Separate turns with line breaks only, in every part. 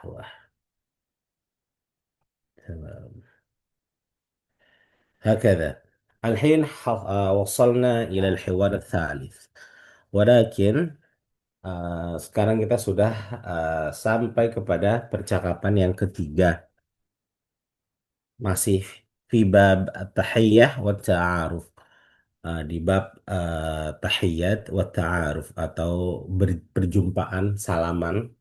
القهوة. تمام. هكذا. الحين وصلنا إلى الحوار الثالث. ولكن sekarang kita sudah sampai kepada percakapan yang ketiga. Masih fi bab at-tahiyyah wa ta'aruf. Di bab tahiyyat wa ta'aruf atau perjumpaan, salaman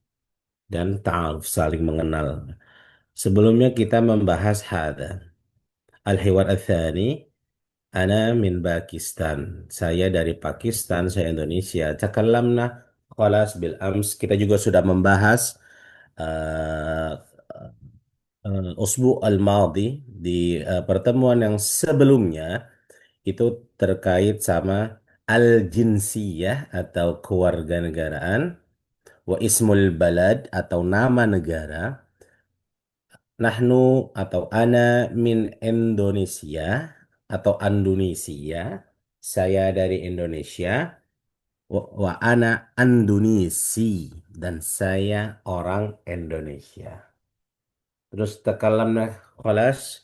dan ta'aruf, saling mengenal. Sebelumnya kita membahas hada. Al-hiwar al-thani, ana min Pakistan. Saya dari Pakistan, saya Indonesia. Takallamna khalas bil ams. Kita juga sudah membahas uh, usbu al-madi di pertemuan yang sebelumnya itu terkait sama al-jinsiyah atau kewarganegaraan, wa ismul balad atau nama negara. Nahnu atau ana min Indonesia atau Indonesia. Saya dari Indonesia. Wa ana Andunisi dan saya orang Indonesia. Terus takalamna khalas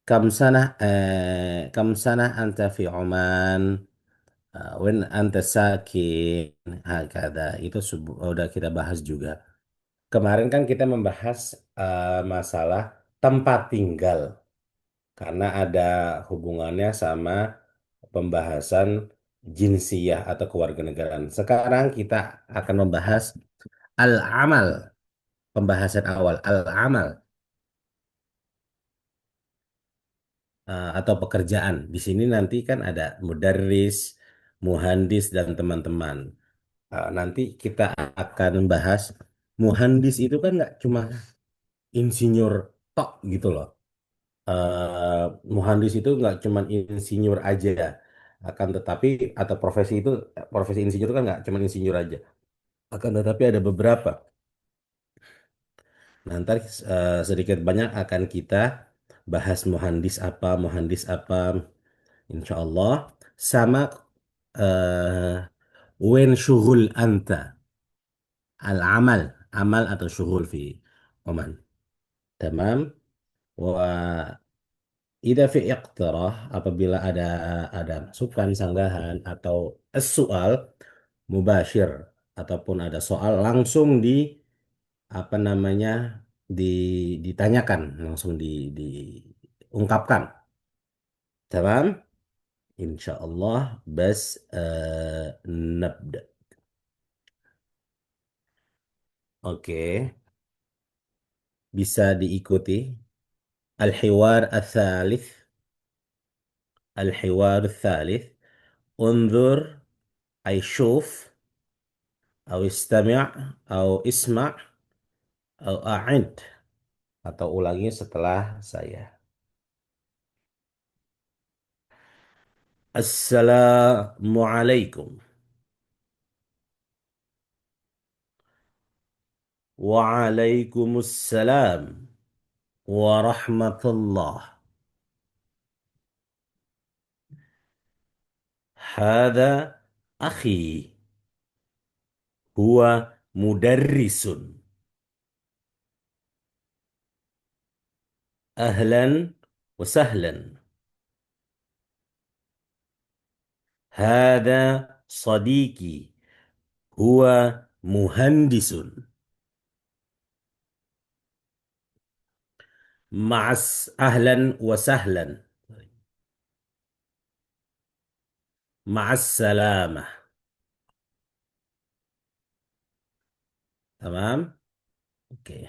kam sana anta fi Oman, wen anta sakin, hakada. Itu udah kita bahas juga. Kemarin kan kita membahas masalah tempat tinggal karena ada hubungannya sama pembahasan jinsiyah atau kewarganegaraan. Sekarang kita akan membahas al-amal, pembahasan awal al-amal atau pekerjaan. Di sini nanti kan ada mudarris, muhandis dan teman-teman. Nanti kita akan membahas muhandis itu kan nggak cuma insinyur tok gitu loh. eh, Muhandis itu nggak cuman insinyur aja, akan tetapi atau profesi itu, profesi insinyur kan nggak cuman insinyur aja, akan tetapi ada beberapa. Nah, ntar sedikit banyak akan kita bahas muhandis apa, insya Allah. Sama eh wen syughul anta, al amal, amal atau syughul fi Oman. Tamam. Wa Ida fi iqtirah, apabila ada masukan, sanggahan atau soal mubashir ataupun ada soal langsung apa namanya di ditanyakan, langsung diungkapkan. Tamam? Insyaallah bas nabda. Oke, bisa diikuti al-hiwar al-thalith, al-hiwar al-thalith. Unzur ay syuf atau istami' atau isma' atau a'id atau ulangi setelah saya. Assalamualaikum. Waalaikumsalam warahmatullah. Hada akhi, huwa mudarrisun. Ahlan wa sahlan. Hada sadiqi, huwa muhandisun. Ahlan wa sahlan. Ma'as salamah. Tamam? Oke.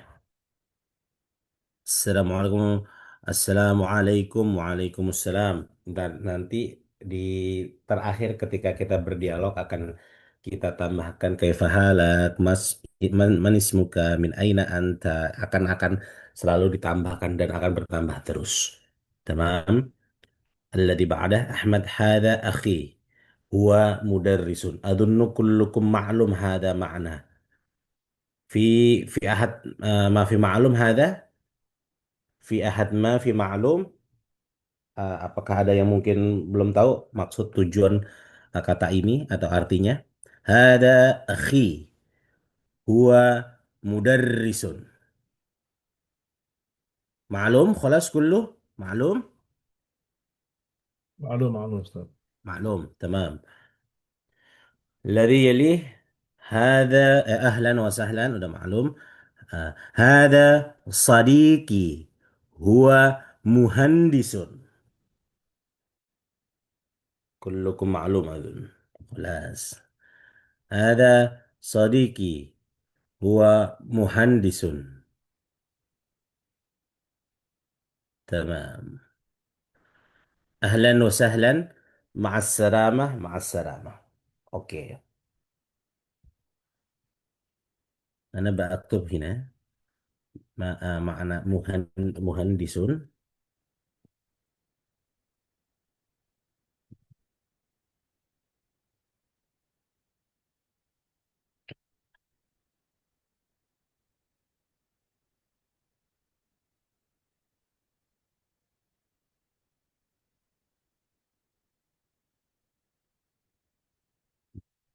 Assalamualaikum. Assalamualaikum. Waalaikumsalam. Dan nanti di terakhir ketika kita berdialog akan kita tambahkan kaifahalak mas, man ismuka, min aina anta, akan selalu ditambahkan dan akan bertambah terus. Tamam. Alladhi ba'dah Ahmad hada akhi huwa mudarrisun. Adunnu kullukum ma'lum hada ma'na. في أحد ما في معلوم هذا. Fi ahad ma fi ma'lum. Apakah ada yang mungkin belum tahu maksud tujuan kata ini atau artinya? Hada akhi huwa مدرس. معلوم خلاص كله معلوم.
معلوم معلوم أستاذ.
معلوم تمام. الذي يليه هذا أهلا وسهلا وده معلوم. هذا صديقي هو مهندس. كلكم معلوم أظن. خلاص. هذا صديقي هو مهندس. تمام. أهلا وسهلا. مع السلامة مع السلامة. أوكي. أنا بكتب هنا معنى مهندس.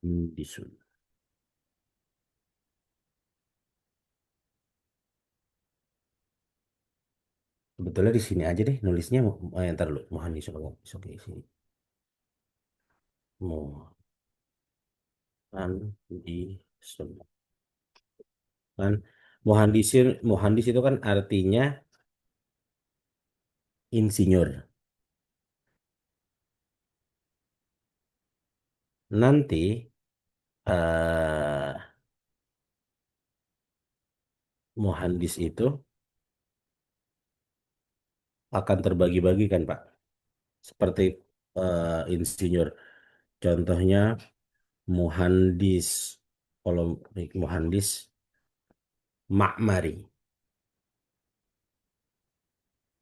مهندس. Sebetulnya di sini aja deh nulisnya ntar dulu Muhammad oke sini Muhandisun kan muhandis itu kan artinya insinyur. Nanti eh muhandis itu akan terbagi-bagi kan Pak, seperti insinyur. Contohnya muhandis, kalau muhandis makmari,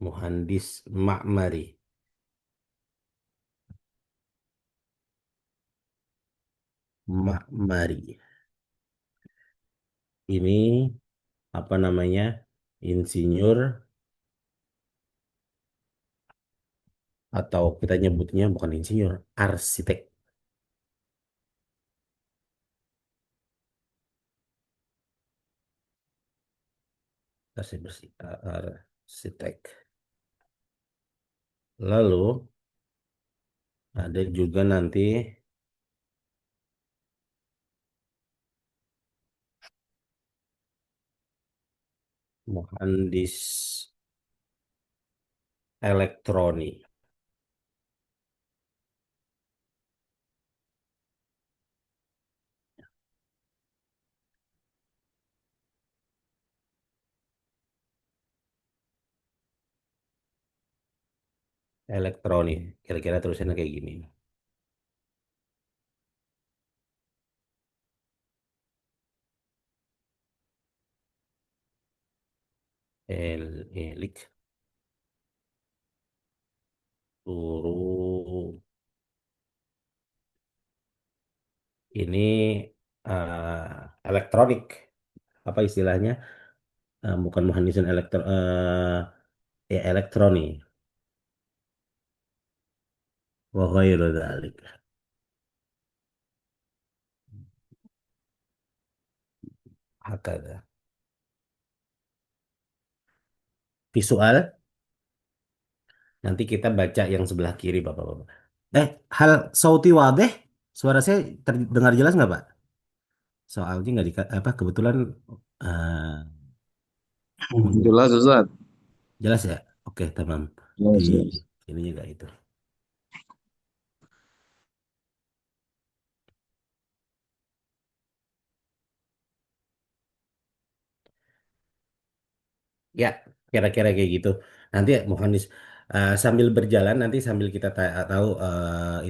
muhandis makmari, makmari. Ini apa namanya? Insinyur atau kita nyebutnya bukan insinyur, arsitek. Arsitek. Lalu ada juga nanti muhandis elektronik. Elektronik. Kira-kira tulisannya kayak gini. Elik. Suruh. Ini elektronik. Apa istilahnya? Bukan muhandisin ya elektronik. Wa ghairu dzalik. Hakada. Visual. Nanti kita baca yang sebelah kiri, Bapak-bapak. Hal sauti wadih. Suara saya terdengar jelas nggak, Pak? Soalnya nggak apa kebetulan eh,
Jelas Ustaz.
jelas ya. Oke, tamam. Di
Jelas, jelas.
ininya nggak itu. Ya, kira-kira kayak gitu. Nanti Muhanis sambil berjalan nanti sambil kita tahu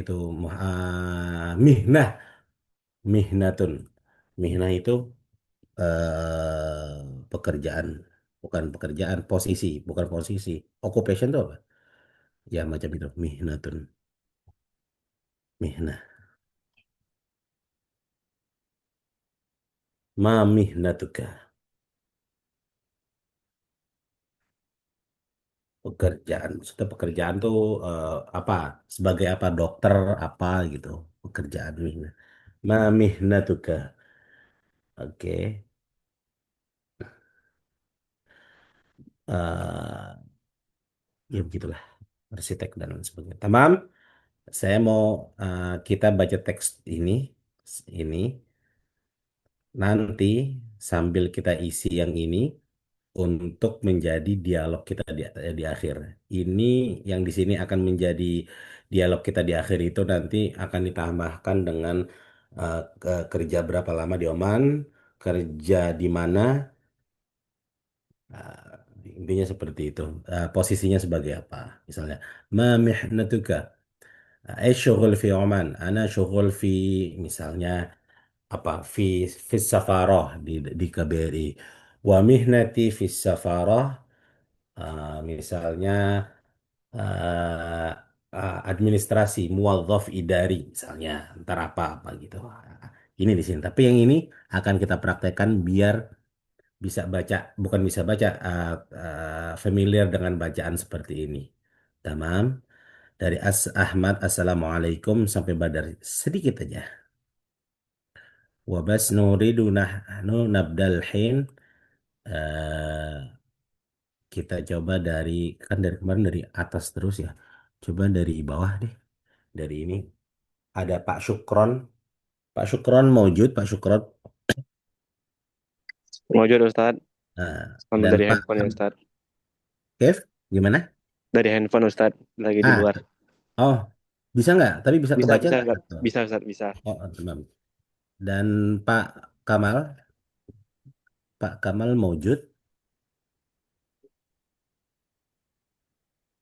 itu mihnah, mihnatun. Mihnah itu pekerjaan, bukan pekerjaan, posisi, bukan posisi. Occupation itu apa? Ya macam itu, mihnatun, mihnah. Ma mihnatuka. Pekerjaan, maksudnya pekerjaan tuh apa? Sebagai apa? Dokter apa gitu? Pekerjaan mihnah. Ma mihnatuka. Oke. eh, ya begitulah arsitek dan lain sebagainya. Tamam, saya mau kita baca teks ini nanti sambil kita isi yang ini untuk menjadi dialog kita di akhir. Ini yang di sini akan menjadi dialog kita di akhir itu nanti akan ditambahkan dengan kerja berapa lama di Oman, kerja di mana, intinya seperti itu. Posisinya sebagai apa? Misalnya, ma mihnatuka? syughul fi Oman. Ana syughul fi misalnya apa fi safarah di KBRI. Wa mihnati fi safarah. Misalnya eh, administrasi, muwadhaf idari misalnya, ntar apa gitu. Ini di sini. Tapi yang ini akan kita praktekkan biar bisa baca, bukan bisa baca, familiar dengan bacaan seperti ini. Tamam. Dari Ahmad, Assalamualaikum sampai Badar sedikit aja. Wabas nuridu nahnu nabdal hin. eh, kita coba kan dari kemarin dari atas terus ya. Coba dari bawah deh. Dari ini ada Pak Syukron. Pak Syukron maujud, Pak Syukron.
Wajud Ustadz. Sambil
Dan
dari
Pak
handphone ya Ustadz.
Kev, gimana?
Dari handphone Ustadz. Lagi di
Ah,
luar.
oh, bisa nggak? Tapi bisa
Bisa,
kebaca
bisa
nggak?
Ustadz. Bisa Ustadz, bisa.
Oh, tamam. Dan Pak Kamal, Pak Kamal maujud.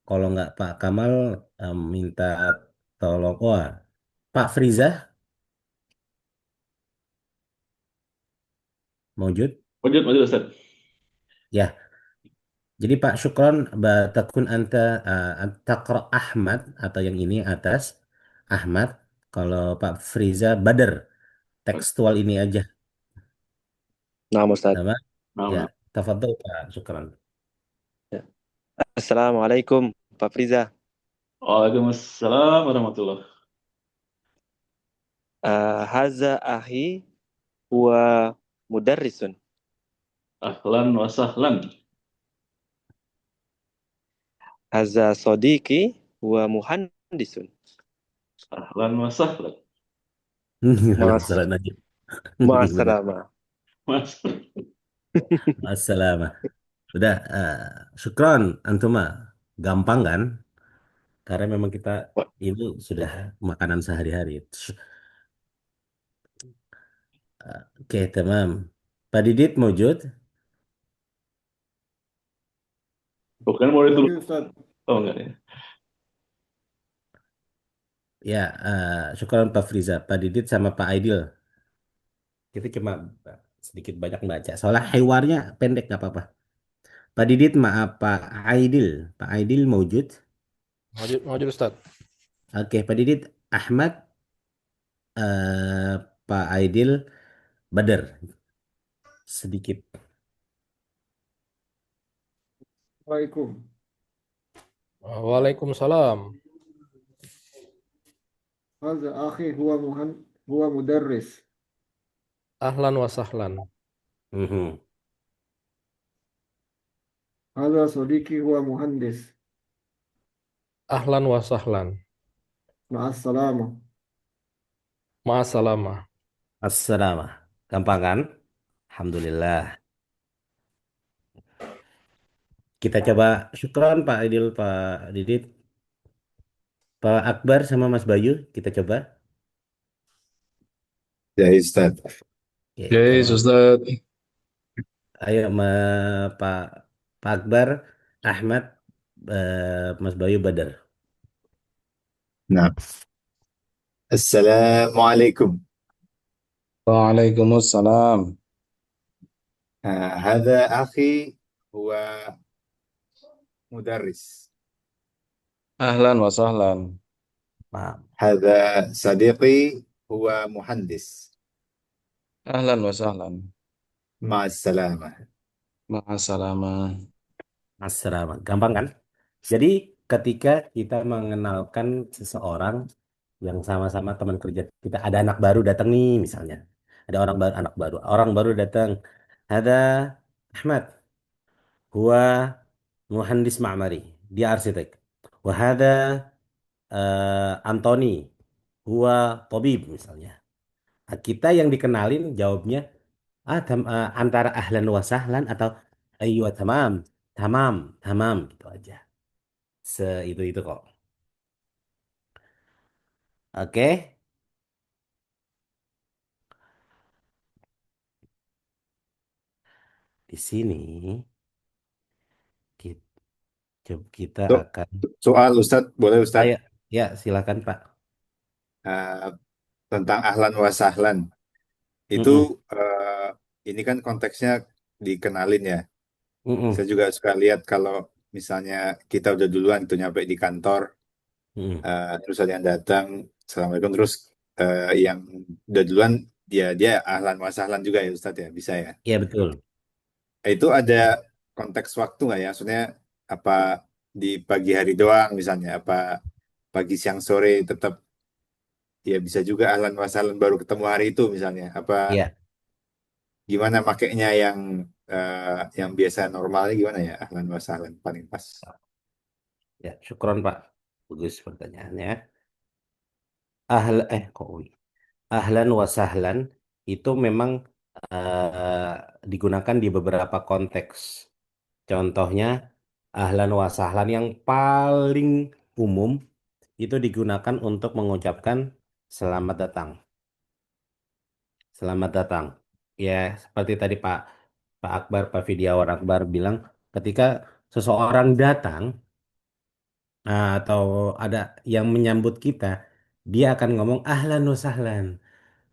Kalau nggak Pak Kamal, minta tolong. Wah, Pak Friza maujud.
Wajud, wajud Ustadz.
Ya, jadi Pak Syukron, takun anta taqra Ahmad atau yang ini atas Ahmad. Kalau Pak Friza Badar, tekstual ini aja.
Nah, Ustadz.
Nama? Ya,
Nama.
tafadhol Pak Syukron.
Ya. Assalamualaikum, Pak Friza.
Waalaikumsalam warahmatullah.
Haza ahi wa mudarrisun.
Ahlan wa sahlan.
Haza sodiki wa muhandisun.
Ahlan wa sahlan.
Mas,
Salah aja. Bener.
Masalama.
Mas.
Assalamualaikum. Udah, syukron antuma. Gampang kan? Karena memang kita ini sudah makanan sehari-hari. Oke, tamam. Pak Didit maujud?
Bukan mulai dulu.
Wajib Ustaz.
Oh enggak ya.
Ya, syukron Pak Friza. Pak Didit sama Pak Aidil. Kita cuma sedikit banyak baca. Soalnya hewarnya pendek nggak apa-apa. Pak Didit maaf Pak Aidil. Pak Aidil maujud.
Wajib, wajib Ustaz.
Oke, Pak Didit Ahmad, Pak Aidil Badar. Sedikit.
Waalaikum.
Waalaikumsalam.
Haza akhi huwa mudarris.
Ahlan wa sahlan.
Mhm.
Haza sodiki huwa muhandis.
Ahlan wa sahlan.
Ma'assalama.
Ma'asalama.
Assalamualaikum. Gampang kan? Alhamdulillah. Kita coba syukron Pak Aidil, Pak Didit, Pak Akbar sama Mas Bayu. Kita coba.
Ya Ustaz.
Oke,
Yes,
kalau
Ustaz.
ayo Pak Pak Akbar, Ahmad, Mas Bayu Badar.
Nah. Assalamualaikum.
Waalaikumsalam.
هذا أخي هو مدرس.
Ahlan wa sahlan.
Pak.
هذا صديقي هو مهندس.
Ahlan wa sahlan.
مع السلامة.
Ma'asalama.
Asrama. Gampang kan? Jadi ketika kita mengenalkan seseorang yang sama-sama teman kerja kita, ada anak baru datang nih misalnya. Ada anak baru. Orang baru datang. Ada Ahmad. Gua muhandis ma'mari, dia arsitek. Wahada Anthony, huwa tabib misalnya. Nah, kita yang dikenalin jawabnya antara ahlan wa sahlan atau ayywa tamam, tamam, tamam gitu aja. Itu kok. Oke, di sini kita
So-
akan
Soal Ustadz, boleh Ustadz?
ayo ya silakan Pak.
Eh, tentang ahlan wa sahlan. Itu
Mm-mm,
eh, ini kan konteksnya dikenalin ya.
mm-mm,
Saya juga suka lihat kalau misalnya kita udah duluan tuh nyampe di kantor,
mm-mm.
terus ada yang datang, Assalamualaikum, terus yang udah duluan dia dia ahlan wa sahlan juga ya Ustadz ya, bisa ya.
Iya betul.
Itu ada konteks waktu nggak ya? Maksudnya apa di pagi hari doang misalnya, apa pagi siang sore tetap ya bisa juga ahlan wa sahlan baru ketemu hari itu misalnya. Apa
Iya,
gimana makainya yang biasa normalnya gimana ya ahlan wa sahlan paling pas.
ya syukron Pak. Bagus pertanyaannya. Kok wi? Ahlan wa sahlan itu memang digunakan di beberapa konteks. Contohnya ahlan wa sahlan yang paling umum itu digunakan untuk mengucapkan selamat datang. Selamat datang. Ya, seperti tadi Pak Akbar, Pak Fidiawan Akbar bilang, ketika seseorang datang atau ada yang menyambut kita, dia akan ngomong ahlan wa sahlan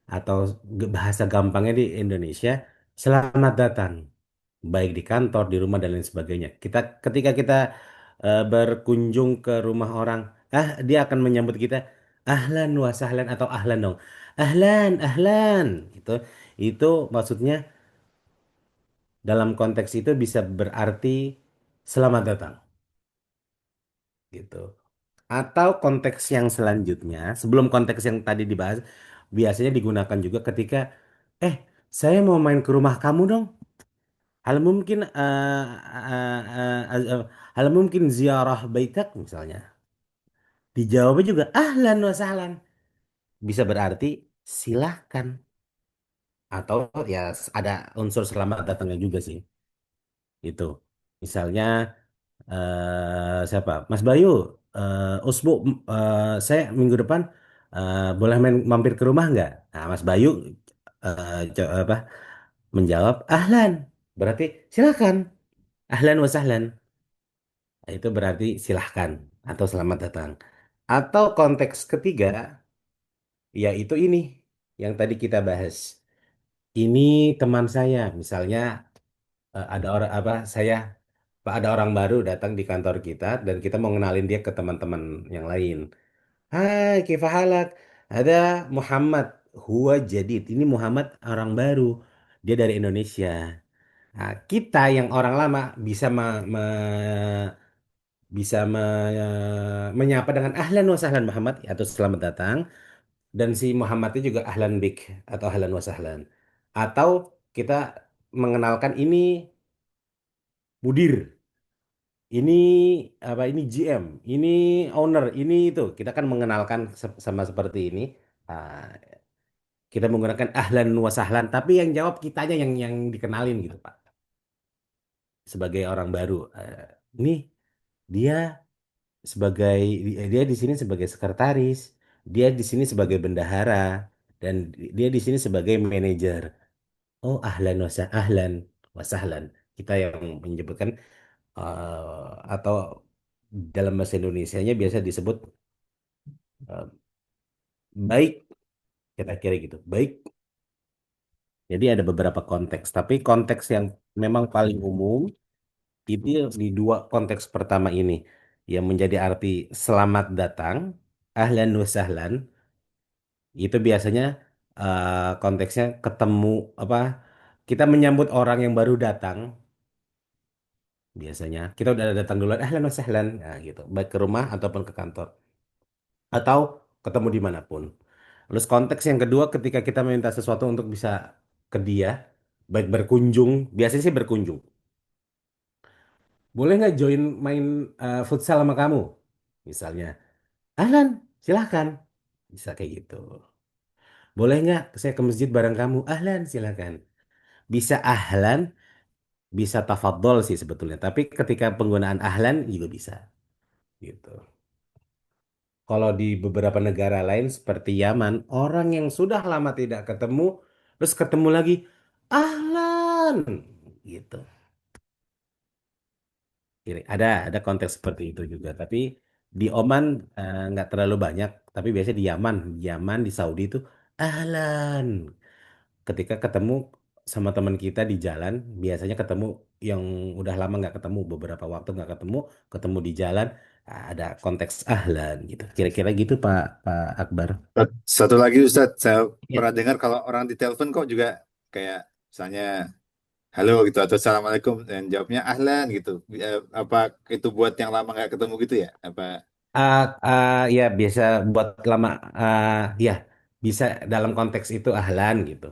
atau bahasa gampangnya di Indonesia, selamat datang. Baik di kantor, di rumah dan lain sebagainya. Ketika kita berkunjung ke rumah orang, dia akan menyambut kita ahlan wa sahlan atau ahlan dong. Ahlan, ahlan. Gitu. Itu maksudnya dalam konteks itu bisa berarti selamat datang gitu. Atau konteks yang selanjutnya, sebelum konteks yang tadi dibahas, biasanya digunakan juga ketika eh saya mau main ke rumah kamu dong. Hal mungkin hal mungkin ziarah baitak misalnya. Dijawabnya juga ahlan wa sahlan. Bisa berarti silahkan atau ya ada unsur selamat datangnya juga sih. Itu. Misalnya siapa? Mas Bayu, Usbu, saya minggu depan boleh mampir ke rumah nggak? Nah, Mas Bayu apa menjawab ahlan. Berarti silakan. Ahlan wa sahlan. Nah, itu berarti silahkan atau selamat datang. Atau konteks ketiga, yaitu ini yang tadi kita bahas. Ini teman saya, misalnya ada orang apa saya Pak ada orang baru datang di kantor kita dan kita mau ngenalin dia ke teman-teman yang lain. Hai, kaifa halak? Ada Muhammad, huwa jadid. Ini Muhammad orang baru. Dia dari Indonesia. Nah, kita yang orang lama bisa menyapa dengan ahlan wa sahlan Muhammad atau selamat datang dan si Muhammadnya juga ahlan bik atau ahlan wa sahlan. Atau kita mengenalkan ini mudir, ini apa ini GM, ini owner, ini itu. Kita kan mengenalkan sama seperti ini. Ah, kita menggunakan ahlan wa sahlan, tapi yang jawab kitanya yang dikenalin gitu, Pak. Sebagai orang baru. Ini dia sebagai dia di sini sebagai sekretaris, dia di sini sebagai bendahara, dan dia di sini sebagai manajer. Oh, ahlan wa sahlan. Kita yang menyebutkan atau dalam bahasa Indonesianya biasa disebut eh, baik, kita kira gitu. Baik. Jadi ada beberapa konteks, tapi konteks yang memang paling umum itu di dua konteks pertama ini yang menjadi arti selamat datang, ahlan wa sahlan. Itu biasanya konteksnya ketemu apa? Kita menyambut orang yang baru datang, biasanya kita udah datang duluan, ahlan wa sahlan, nah, gitu. Baik ke rumah ataupun ke kantor atau ketemu dimanapun. Terus konteks yang kedua ketika kita meminta sesuatu untuk bisa ke dia, baik berkunjung, biasanya sih berkunjung. Boleh nggak join main futsal sama kamu? Misalnya, ahlan, silahkan. Bisa kayak gitu. Boleh nggak saya ke masjid bareng kamu? Ahlan, silahkan. Bisa ahlan, bisa tafadhol sih sebetulnya. Tapi ketika penggunaan ahlan juga bisa. Gitu. Kalau di beberapa negara lain seperti Yaman, orang yang sudah lama tidak ketemu, terus ketemu lagi, ahlan, gitu. Ada konteks seperti itu juga. Tapi di Oman nggak terlalu banyak. Tapi biasanya di Yaman, di Saudi itu ahlan. Ketika ketemu sama teman kita di jalan, biasanya ketemu yang udah lama nggak ketemu, beberapa waktu nggak ketemu, ketemu di jalan, ada konteks ahlan gitu. Kira-kira gitu Pak Pak Akbar.
Satu lagi Ustadz, saya
Ya.
pernah dengar kalau orang di telepon kok juga kayak misalnya halo gitu atau assalamualaikum dan jawabnya ahlan gitu. Apa itu buat yang lama nggak ketemu gitu ya? Apa
Ya biasa buat lama, ah, ya bisa dalam konteks itu ahlan gitu.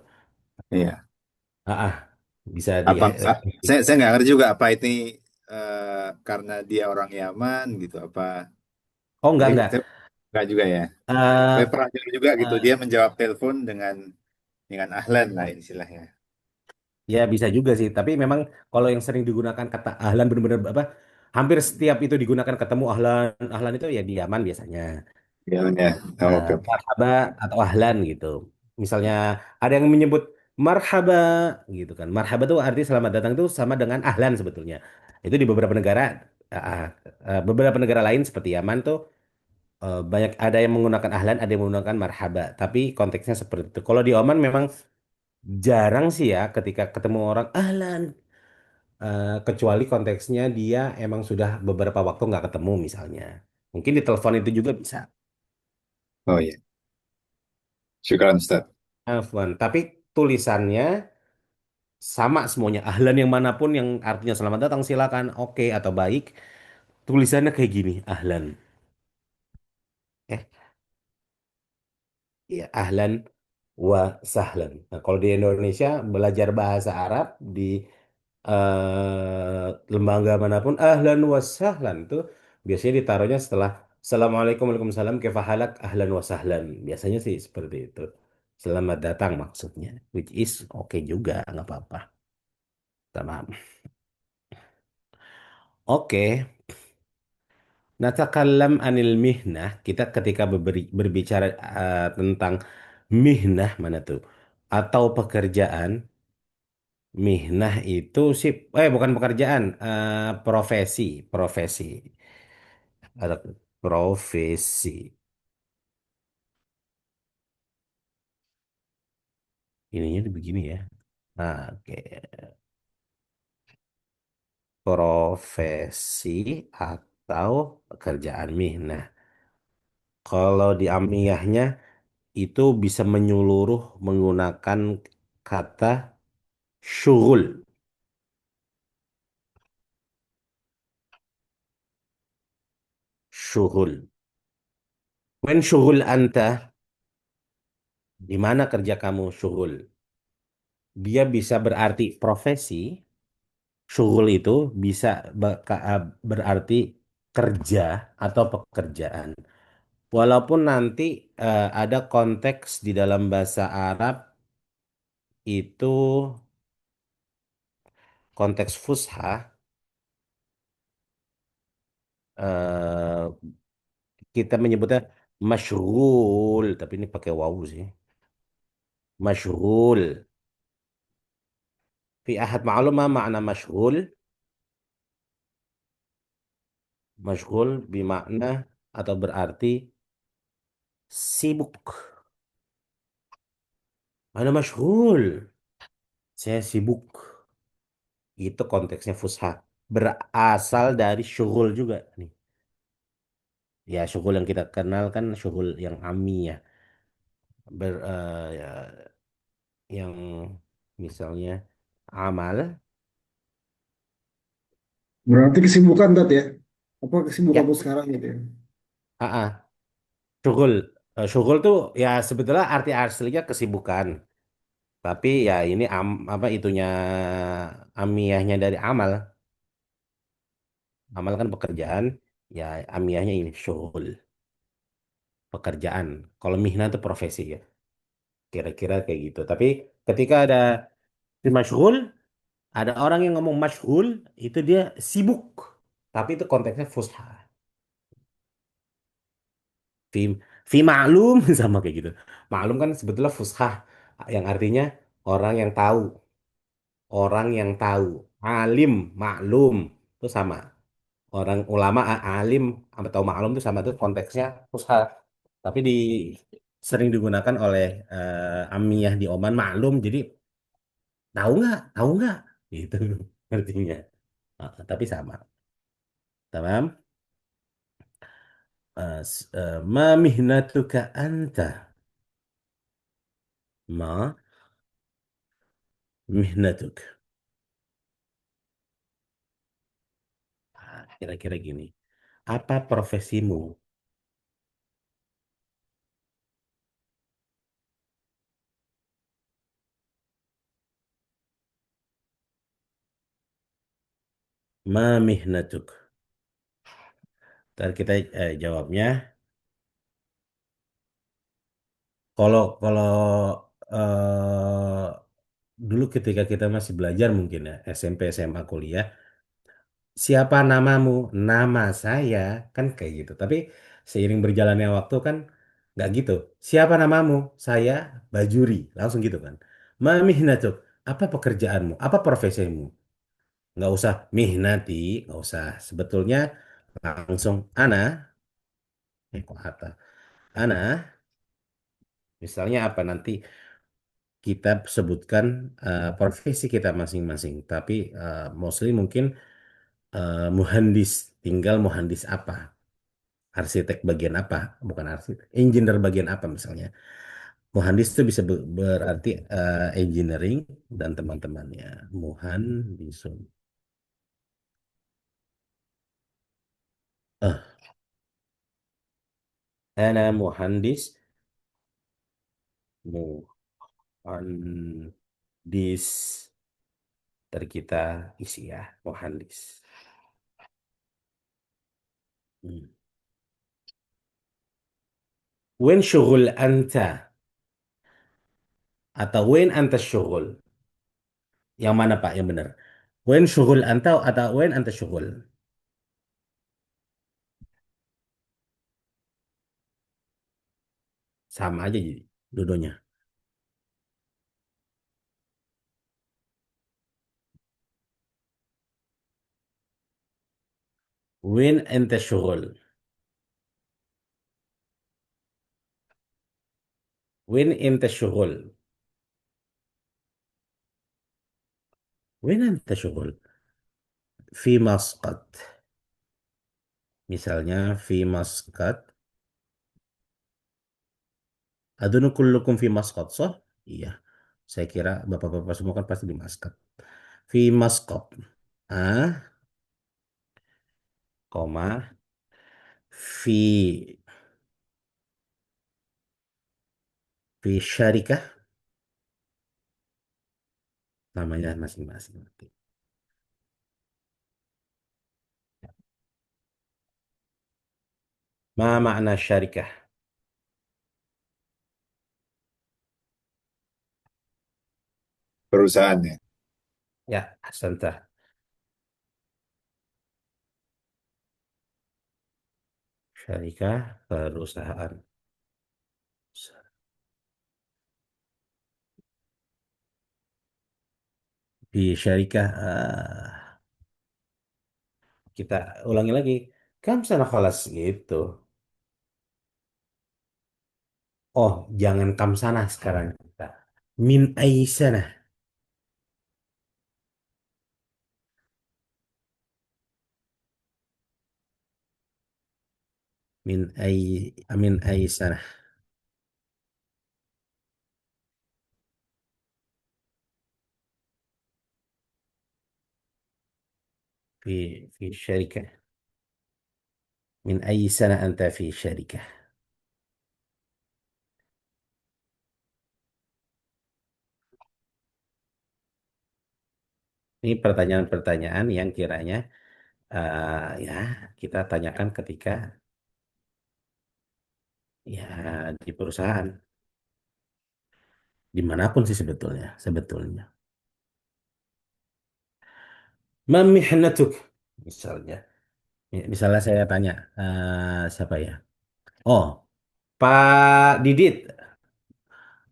iya.
Ah, ah, bisa di,
Apa saya nggak ngerti juga apa ini karena dia orang Yaman gitu apa?
oh
Jadi
enggak.
saya nggak juga ya. Saya
Eh,
pernah dengar juga gitu
eh,
dia menjawab telepon dengan ahlan lah istilahnya.
Ya bisa juga sih, tapi memang kalau yang sering digunakan kata ahlan benar-benar apa, hampir setiap itu digunakan ketemu ahlan, ahlan itu ya di Yaman biasanya.
Ya, ya. Oh, oke, oke.
Marhaba atau ahlan gitu. Misalnya ada yang menyebut marhaba gitu kan. Marhaba itu arti selamat datang itu sama dengan ahlan sebetulnya. Itu di beberapa negara, beberapa negara lain seperti Yaman tuh banyak ada yang menggunakan ahlan, ada yang menggunakan marhaba. Tapi konteksnya seperti itu. Kalau di Oman memang jarang sih ya ketika ketemu orang ahlan. Kecuali konteksnya dia emang sudah beberapa waktu nggak ketemu misalnya. Mungkin di telepon itu juga bisa.
Oh iya, syukuran Ustaz.
Afwan. Tapi tulisannya sama semuanya. Ahlan yang manapun yang artinya selamat datang silakan, oke atau baik. Tulisannya kayak gini, ahlan. Eh, ya ahlan wa sahlan. Nah, kalau di Indonesia belajar bahasa Arab di lembaga manapun ahlan wa sahlan tuh biasanya ditaruhnya setelah Assalamualaikum Waalaikumsalam kefahalak ahlan wa sahlan. Biasanya sih seperti itu. Selamat datang maksudnya. Which is oke juga, nggak apa-apa. Tamam. Oke. Natakallam anil mihnah. Kita ketika berbicara tentang mihnah mana tuh? Atau pekerjaan. Mihnah itu sih, bukan pekerjaan, profesi, profesi. Ada profesi. Ininya tuh begini ya. Nah, oke. Profesi atau pekerjaan mihnah. Kalau di amiyahnya itu bisa menyeluruh menggunakan kata syughul. Syughul. When syughul anta, di mana kerja kamu syughul? Dia bisa berarti profesi. Syughul itu bisa berarti kerja atau pekerjaan. Walaupun nanti ada konteks di dalam bahasa Arab itu konteks fusha, eh, kita menyebutnya masyghul, tapi ini pakai wawu sih. Masyghul. Fi ahad ma'lum ma makna masyghul? Masyghul bermakna atau berarti sibuk. Ana masyghul. Saya sibuk. Itu konteksnya fusha. Berasal dari syughul juga nih. Ya, syughul yang kita kenal kan syughul yang ami ya. Ya, yang misalnya amal.
Berarti kesibukan tadi ya? Apa kesibukanmu
Ya,
sekarang gitu ya?
syughul. Syughul tuh ya sebetulnya arti aslinya kesibukan. Tapi ya ini apa itunya amiyahnya dari amal. Amal kan pekerjaan, ya amiyahnya ini syughul, pekerjaan. Kalau mihna itu profesi ya, kira-kira kayak gitu. Tapi ketika ada fi masyghul, ada orang yang ngomong masyghul, itu dia sibuk. Tapi itu konteksnya fusha. Fi, fi ma'lum sama kayak gitu. Ma'lum kan sebetulnya fusha yang artinya orang yang tahu, orang yang tahu. Alim, maklum itu sama. Orang ulama alim atau maklum itu sama, itu konteksnya fusha. Tapi sering digunakan oleh amiyah di Oman maklum, jadi tahu nggak gitu artinya. Tapi sama. Tamam. Ma mihnatuka anta, ma mihnatuk. Kira-kira gini, apa profesimu? Ma mihnatuk. Ntar kita jawabnya. Kalau dulu ketika kita masih belajar mungkin ya SMP, SMA, kuliah, siapa namamu? Nama saya, kan kayak gitu. Tapi seiring berjalannya waktu kan nggak gitu. Siapa namamu? Saya Bajuri, langsung gitu kan. Ma mihnatuk. Apa pekerjaanmu? Apa profesimu? Nggak usah mihnati, nggak usah. Sebetulnya langsung ana, kok kata ana. Misalnya apa nanti kita sebutkan profesi kita masing-masing. Tapi mostly mungkin muhandis, tinggal muhandis apa, arsitek bagian apa, bukan arsitek, engineer bagian apa misalnya. Muhandis itu bisa berarti engineering dan teman-temannya. Muhandisun. Ah, ana muhandis, muhandis. Dari kita isi ya, muhandis. Hmm. Wen syughul anta, atau wen anta syughul. Yang mana Pak yang benar? Wen syughul anta atau wen anta syughul? Sama aja jadi dua-duanya. Wen anta syughul. Wen anta syughul. Wen anta syughul. Fi masqat. Misalnya fi masqat. Adunu kullukum fi masqat, sah? Iya. Saya kira bapak-bapak semua kan pasti di masqat. Fi masqat. Ah, koma. Fi fi syarikah. Namanya masing-masing. Ma makna syarikah?
Perusahaannya.
Ya, asanta. Syarikah perusahaan. Di syarikah kita ulangi lagi. Kam sana khalas gitu. Oh, jangan kam sana sekarang kita. Min aisana. Min aisana. في شركة. من أي سنة أنت في شركة؟ Ini pertanyaan-pertanyaan yang kiranya Ya kita tanyakan ketika ya di perusahaan dimanapun sih sebetulnya. Ma mihnatuk misalnya. Misalnya saya tanya siapa ya? Oh, Pak Didit.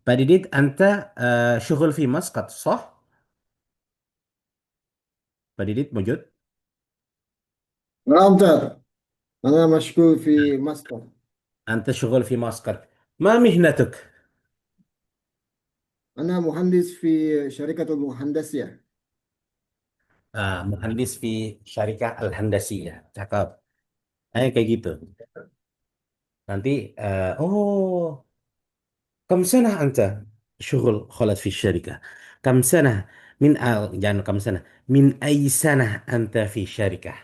Pak Didit, anta syughul fi Masqat, sah? Pak Didit wujud?
نعم أستاذ. أنا مشغول في مسقط.
Anta syughul fi Masqat. Ma mihnatuk?
أنا مهندس في شركة المهندسية.
Muhandis fi syarikah al-handasiyah. Cakep. Kayak gitu. Nanti, oh, kam sanah anta syughul khalat fi syarikah? Kam sanah jangan kam sanah. Min ay sanah anta fi syarikah?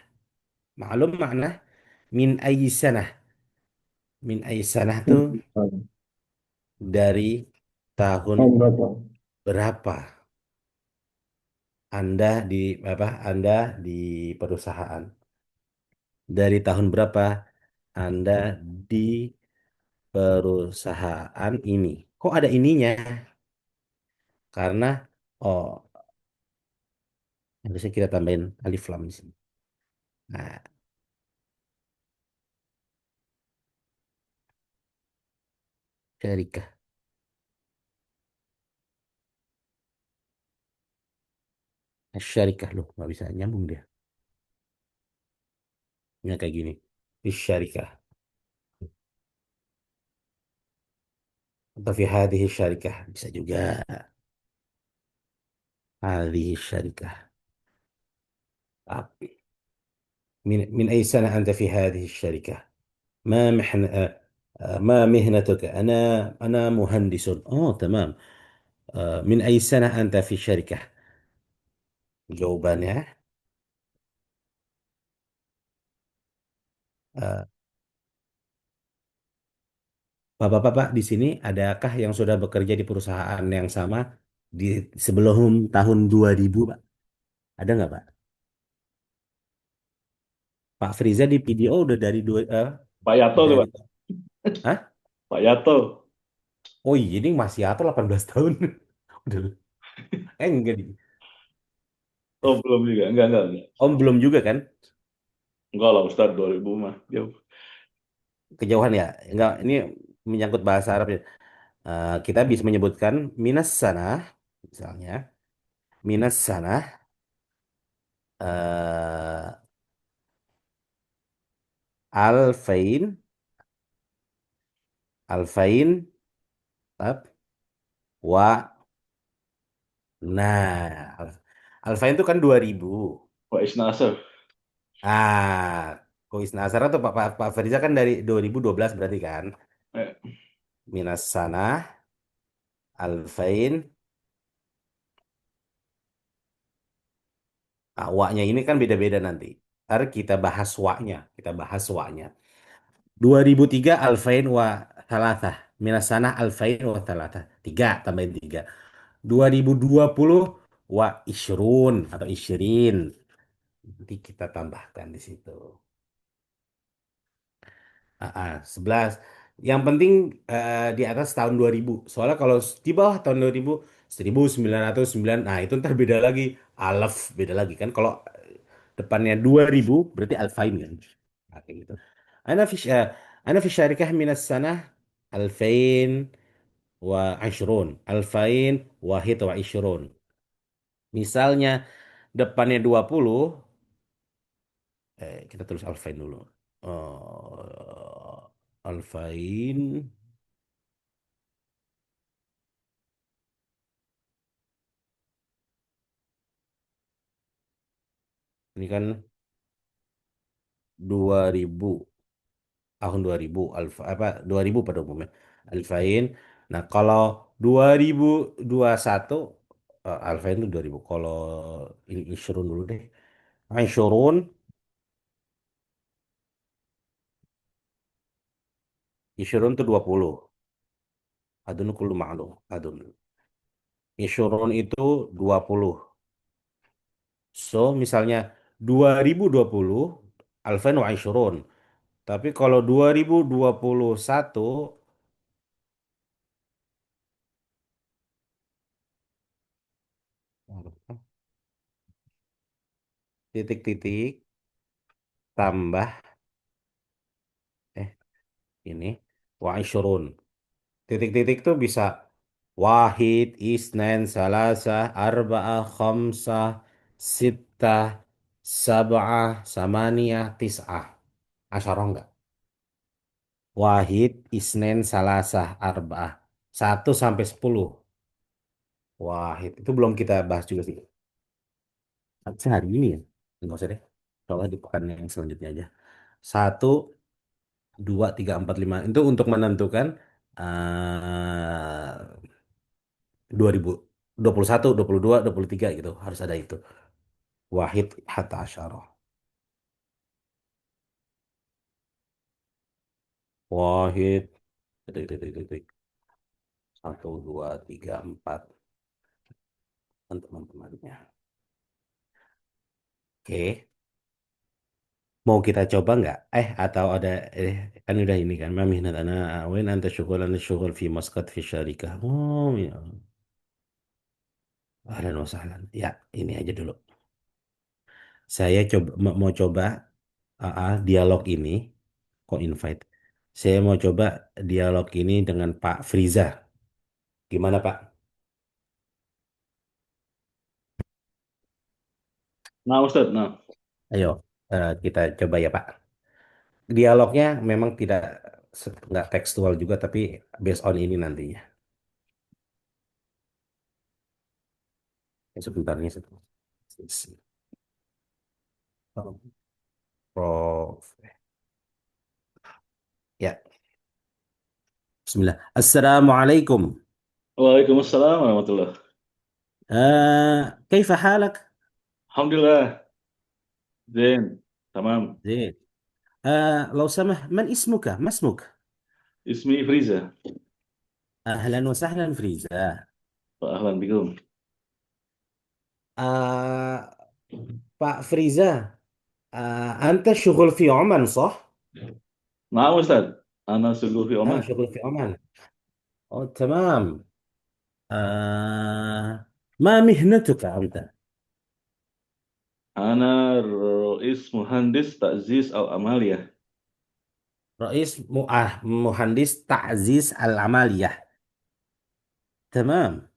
Maklum makna min ay sanah. Min ay sanah tuh dari tahun
نعم بطل.
berapa Anda di Anda di perusahaan? Dari tahun berapa Anda di perusahaan ini? Kok ada ininya? Karena oh, harusnya kita tambahin alif lam di sini. Nah, syarikah. Syarikah loh, nggak bisa nyambung dia. Nggak kayak gini. Syarikah. Atau fi hadhihi syarikah. Bisa juga. Hadhihi syarikah. Tapi من أي سنة أنت في هذه الشركة؟ ما محن ما مهنتك؟ أنا مهندس. تمام. من أي سنة أنت في الشركة؟ Jawabannya, eh, Bapak-bapak di sini adakah yang sudah bekerja di perusahaan yang sama di sebelum tahun 2000, Pak? Ada nggak, Pak? Pak Friza di video udah dari
Pak Yato tuh,
dari
Pak.
Hah?
Pak Yato.
Oh iya, ini masih atau 18 tahun. Udah. Enggak di.
Oh, belum juga. Enggak.
Om belum juga kan?
Enggak lah, Ustaz, 2000 mah. Jauh.
Kejauhan ya. Enggak, ini menyangkut bahasa Arab ya. Kita bisa menyebutkan minas sana, misalnya minas sana, eh alfain, alfain, tab, wa, nah, alfain itu kan 2000.
Pak Isnasar.
Kois Nasar atau Pak Fariza kan dari 2012 berarti kan?
Eh,
Minas sana, alfain, wa-nya ini kan beda-beda nanti. Ntar kita bahas wa-nya. 2003 alfain wa thalatha. Minas sana alfain wa thalatha. Tiga, tambahin tiga. 2020 wa isyrun atau isyirin. Nanti kita tambahkan di situ. 11. Yang penting di atas tahun 2000. Soalnya kalau di bawah tahun 2000, 1909, nah itu ntar beda lagi. Alaf beda lagi kan. Kalau depannya 2000 berarti alfain kan. Nah, kayak gitu. Ana fi eh, ana fi syarikah minas sanah alfain wa ashrun. Alfain wahid wa ishrun. Misalnya depannya 20, kita tulis alfain dulu. Alfain, ini kan 2000, tahun 2000, apa 2000 pada umumnya. Alfain. Nah, kalau 2021, alfain itu 2000. Kalau ini isyrun dulu deh. Isyrun, isyrun itu 20. Adun kullu ma'lum. Adun. Isyrun itu 20. So, misalnya 2020 alfan wa ishrun. Tapi kalau 2021 titik-titik tambah eh ini wa ishrun. Titik-titik tuh bisa wahid, isnan, salasah, arba'ah, khamsah, sittah, sab'ah, samaniyah, tis'ah. Asyarah enggak? Wahid, isnen, salasah, arba'ah. 1 sampai 10. Wahid. Itu belum kita bahas juga sih. Harusnya hari ini ya. Enggak usah deh. Soalnya di pekan yang selanjutnya aja. 1, 2, 3, 4, 5. Itu untuk menentukan eh 2021, 22, 23 gitu. Harus ada itu. Wahid hatta asyarah. Wahid. Titik, titik, titik. 1, 2, 3, 4. Dan teman-temannya. Oke. Mau kita coba nggak? Atau ada kan udah ini kan. Ma mihnat ana wen anta syughul fi masqat fi syarikah. Oh, ya. Ahlan wa sahlan. Ya, ini aja dulu. Saya coba mau coba dialog ini kok invite. Saya mau coba dialog ini dengan Pak Friza. Gimana, Pak?
Nah, Ustadz, nah.
Ayo, kita coba ya, Pak. Dialognya memang tidak nggak tekstual juga, tapi based on ini nantinya. Sebentar nih, sebentar. Prof. Ya, Bismillah. Assalamualaikum.
Waalaikumsalam warahmatullah.
كيف حالك؟
Alhamdulillah, Zain, tamam.
زين. لو سمح من اسمك؟ ما اسمك؟
Ismi Friza.
أهلا وسهلا فريزا.
Pak Ahlan Bikum.
آه Pak Friza, أنت شغل في عمان صح؟
Nah, Ustadz, Ana sungguh fi Oman.
شغل في عمان. تمام. ما مهنتك أنت؟
Ana Rois Muhandis Takziz Al-Amaliyah.
مهندس تعزيز العمالية. تمام.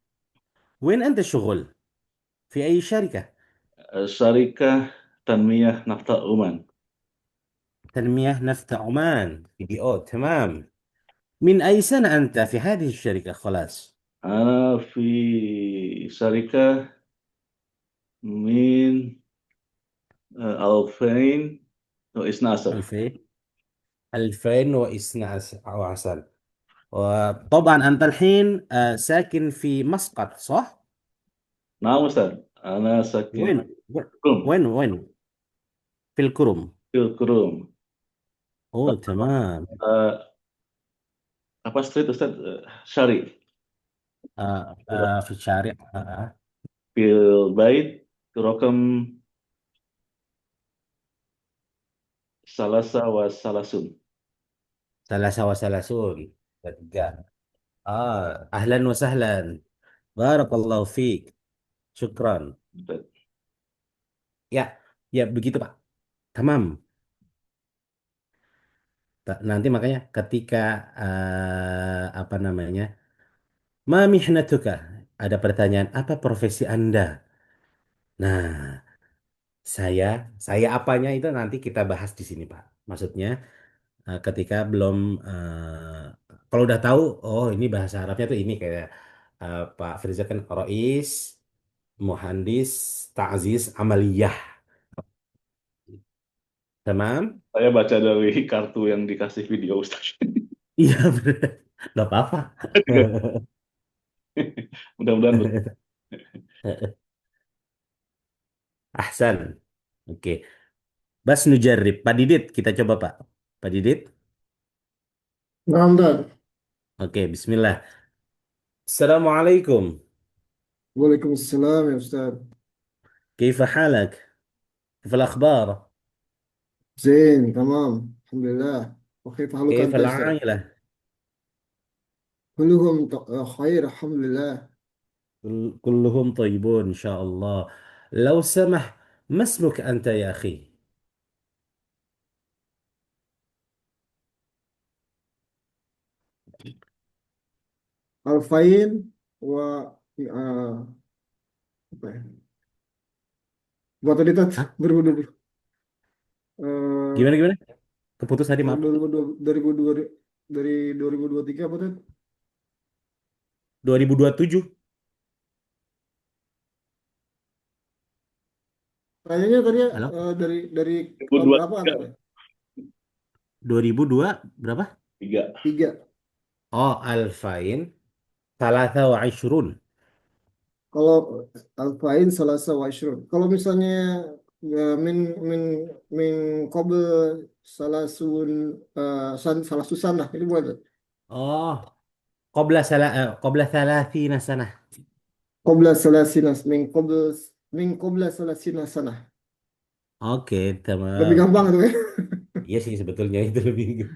وين أنت شغل؟ في أي شركة؟
Syarikah Tanmiyah Nafta Oman.
تنمية نفط عمان PDO. تمام. من أي سنة أنت في هذه الشركة خلاص؟
Ana fi syarikah min Alfain Rois Nasr.
2000 2012. وطبعا أنت الحين ساكن في مسقط صح؟
Nah, Ustadz, Ana sakin
وين
Kurum.
وين في الكرم.
Kurum.
تمام.
Eh, apa street Ustadz? Syari.
في الشارع
Fil Bait Rokam Salasa wa Salasun.
ثلاثة وثلاثون. tiga. أهلا وسهلا. بارك الله فيك. شكرا. Ya, ya begitu Pak. Tamam. Nanti makanya ketika apa namanya, ma mihnatuka, ada pertanyaan apa profesi Anda? Nah, saya saya apanya itu nanti kita bahas di sini Pak. Maksudnya ketika belum kalau udah tahu, oh ini bahasa Arabnya tuh ini kayak Pak Firza kan Rois, Muhandis, Ta'ziz, Amaliyah. Tamam?
Saya baca dari kartu yang dikasih video Ustaz.
Iya, bener. Nggak apa-apa.
Mudah-mudahan betul.
Ahsan. Oke. Bas nujarib. Pak Didit, kita coba Pak. Pak Didit.
Nah, Ustaz.
Oke, Bismillah. Assalamualaikum.
Waalaikumsalam ya Ustaz.
كيف حالك؟ في الأخبار.
زين تمام الحمد لله. وكيف حالك
كيف
أنت يا أستاذ؟
العائلة؟
كلهم خير الحمد لله.
كلهم طيبون إن شاء الله. لو سمح، ما اسمك أنت يا أخي؟
Alfain apa ya? Buat tadi tat
Hah?
2020 eh
Gimana gimana? Keputus tadi,
tahun
maaf.
2022 dari 2023 apa tat?
2027.
Tanyanya tadi
Halo?
dari tahun berapa
2023,
anda?
2002 berapa?
3.
Tiga.
Oh, Alfain Thalatha wa Ishrun.
Kalau Alfain Salasa wa Ishrun. Kalau misalnya min min min qabl salasun salasusan lah ini buat
Oh, qabla thalathina sanah.
qabla salasina min qabla salasina sana.
Oke,
Lebih
tamam.
gampang tuh ya.
Iya sih sebetulnya itu lebih.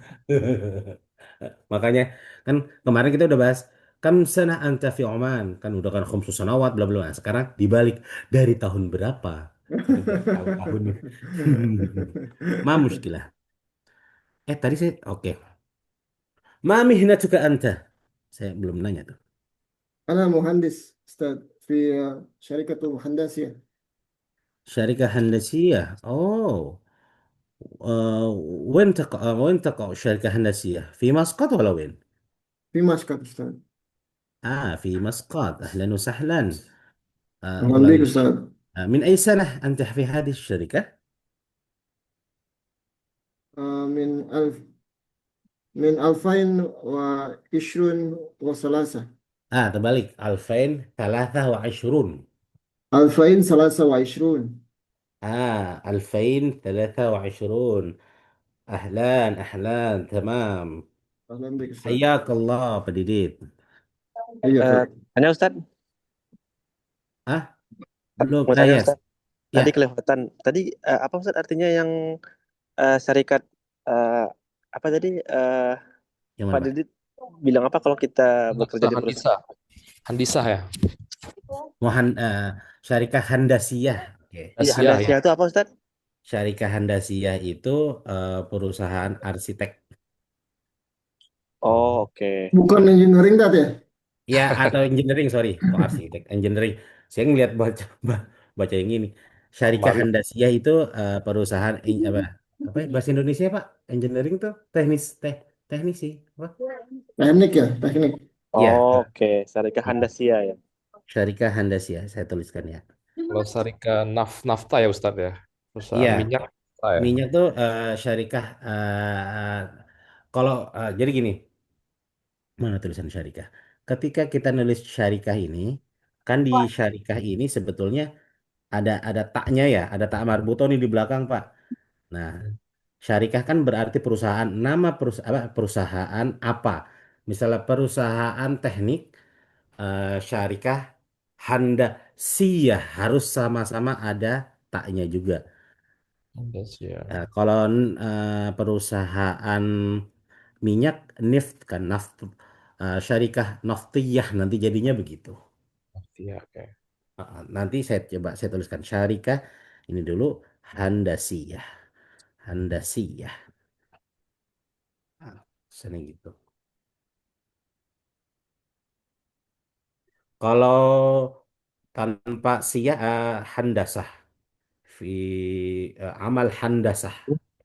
Makanya kan kemarin kita udah bahas kam sana anta fi Oman, kan udah kan khamsu sanawat bla bla. Nah, sekarang dibalik dari tahun berapa? Kita biar tahu tahunnya. Ma muskilah. Tadi saya oke. Ma mihnatuka anta? Saya belum nanya tuh.
أنا مهندس أستاذ في شركة مهندسية
Syarikah Handasiyah. Oh. وين تقع الشركة الهندسية؟ في مسقط ولا وين؟
في مسقط أستاذ.
في مسقط. أهلا وسهلا.
أهلا بك
والله.
أستاذ.
من أي سنة أنت في هذه الشركة؟
من ألف من 2023.
terbalik. 2023.
2023.
2023. أهلا أهلا تمام.
أهلا بك أستاذ.
حياك الله Pak Didit.
iya
Eh,
Ustaz.
Hanya Ustadz,
Ah, belum.
mau tanya
Yes.
Ustadz,
Ya,
tadi kelewatan. Tadi apa Ustadz artinya yang syarikat eh, apa tadi
yang mana
Pak
Pak?
Didit bilang apa kalau kita bekerja di perusahaan?
Handisa. Handisa ya.
Mohan Syarikah Handasiyah. Oke.
Iya,
Asia ya.
Handasya itu apa Ustadz?
Syarikah Handasiyah itu perusahaan arsitek.
Oh, oke.
Bukan engineering tadi ya.
Ya, atau engineering, sorry. Kok arsitek? Engineering. Saya ngeliat baca yang ini. Syarikah
Kembali.
Handasiyah itu perusahaan apa ya, bahasa Indonesia Pak? Engineering tuh teknisi apa?
Teknik ya, teknik.
Ya,
Oh, oke. Syarikat Handasya ya.
Syarikah Handasiyah saya tuliskan ya.
Kalau Sarika Nafta ya Ustadz ya. Perusahaan
Iya,
minyak nafta ya.
minyak tuh syarikah kalau jadi gini, mana tulisan syarikah? Ketika kita nulis syarikah ini, kan di syarikah ini sebetulnya ada taknya ya, ada tak marbuto nih di belakang, Pak. Nah, syarikah kan berarti perusahaan, nama perusahaan apa? Misalnya perusahaan teknik, syarikah Handasiyah harus sama-sama ada taknya juga.
Handasya.
Kalau perusahaan minyak Nift kan syarikah Naftiyah nanti jadinya begitu.
Iya, oke.
Nanti saya tuliskan syarikah ini dulu Handasiyah. Handasiyah. Sini gitu. Kalau tanpa siyah handasah fi amal handasah.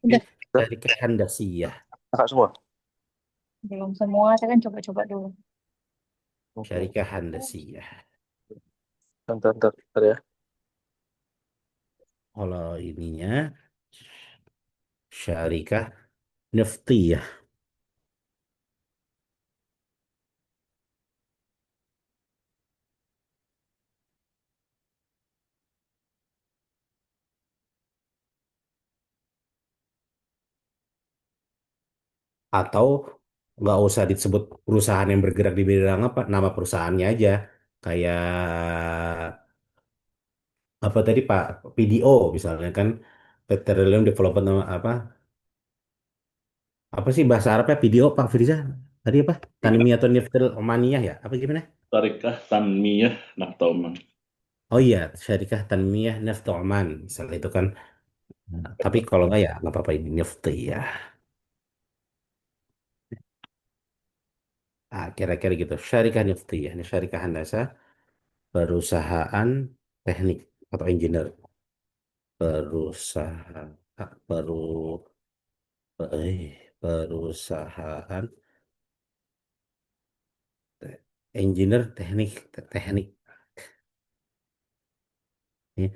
Udah,
Syarikah Handasiyah.
Kakak semua.
belum semua. Saya kan coba-coba dulu.
Oke.
Syarikah Handasiyah.
Bentar ya.
Kalau ininya syarikah Naftiyah. Atau nggak usah disebut perusahaan yang bergerak di bidang apa, nama perusahaannya aja. Kayak apa tadi Pak, PDO misalnya kan, Petroleum Development nama apa? Apa sih bahasa Arabnya PDO Pak Firza? Tadi apa? Tanmiyatul Niftil Omaniyah ya? Apa gimana?
Syarikah Tanmiyah Nafta Oman.
Oh iya, Syarikah Tanmiyah Neft Oman. Misalnya itu kan. Nah, tapi kalau nggak ya nggak apa-apa ini Nifti ya. Ah, kira-kira gitu. Syarikah Nifti ya. Ini Syarikah Handasa, perusahaan teknik atau engineer. Perusahaan, peru, perusahaan engineer teknik. Ini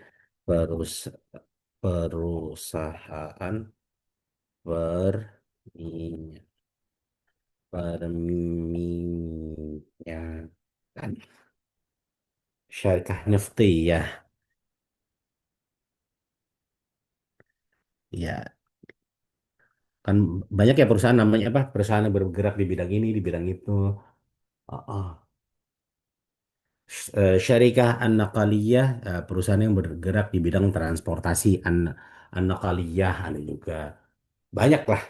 perus, perusahaan berminyak, perminyakan. Syarikah Niftiyah. Ya, kan banyak ya perusahaan namanya apa? Perusahaan yang bergerak di bidang ini, di bidang itu. Oh, oh. Syarikah An-Naqaliyah, perusahaan yang bergerak di bidang transportasi. An-Naqaliyah ada juga. Banyak lah.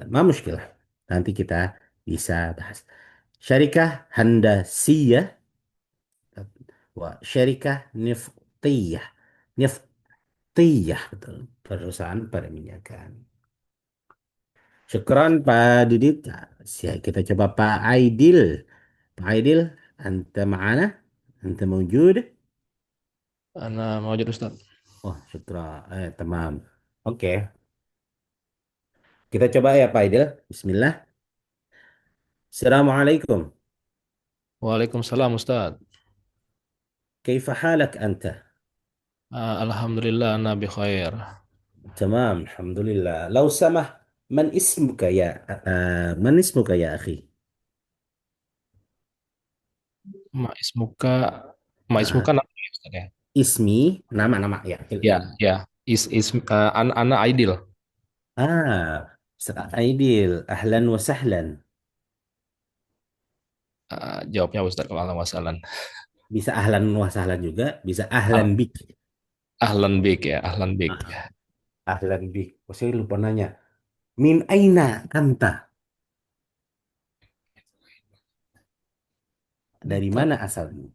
Ma muskilah. Nanti kita bisa bahas. Syarikah Handasiyah wa syarikah Niftiyah. Niftiyah betul. Perusahaan perminyakan. Syukran Pak Didit. Nah, kita coba Pak Aidil. Pak Aidil, anta ma'ana? Anta mawjud?
Ana mau jadi Ustaz.
Oh, syukran. Tamam. Oke. Kita coba ya Pak Aidil. Bismillah. Assalamualaikum.
Waalaikumsalam Ustaz.
كيف حالك أنت؟
Alhamdulillah ana bi khair.
تمام الحمد لله. لو سمح، من اسمك يا من اسمك يا أخي؟
Ma ismuka Ma
آه،
ismuka nama ya, Ustaz ya.
اسمي nama ya.
Ya, ya. Ana Aidil.
Ustaz Aidil, ahlan wa sahlan.
Jawabnya Ustaz kalau alam wasalan.
Bisa ahlan wa sahlan juga, bisa ahlan
Ah,
bik.
Ahlan bik ya, ahlan bik.
Ah, ahlan bik. Oh, saya lupa nanya. Min aina anta? Dari
Anta.
mana asalmu?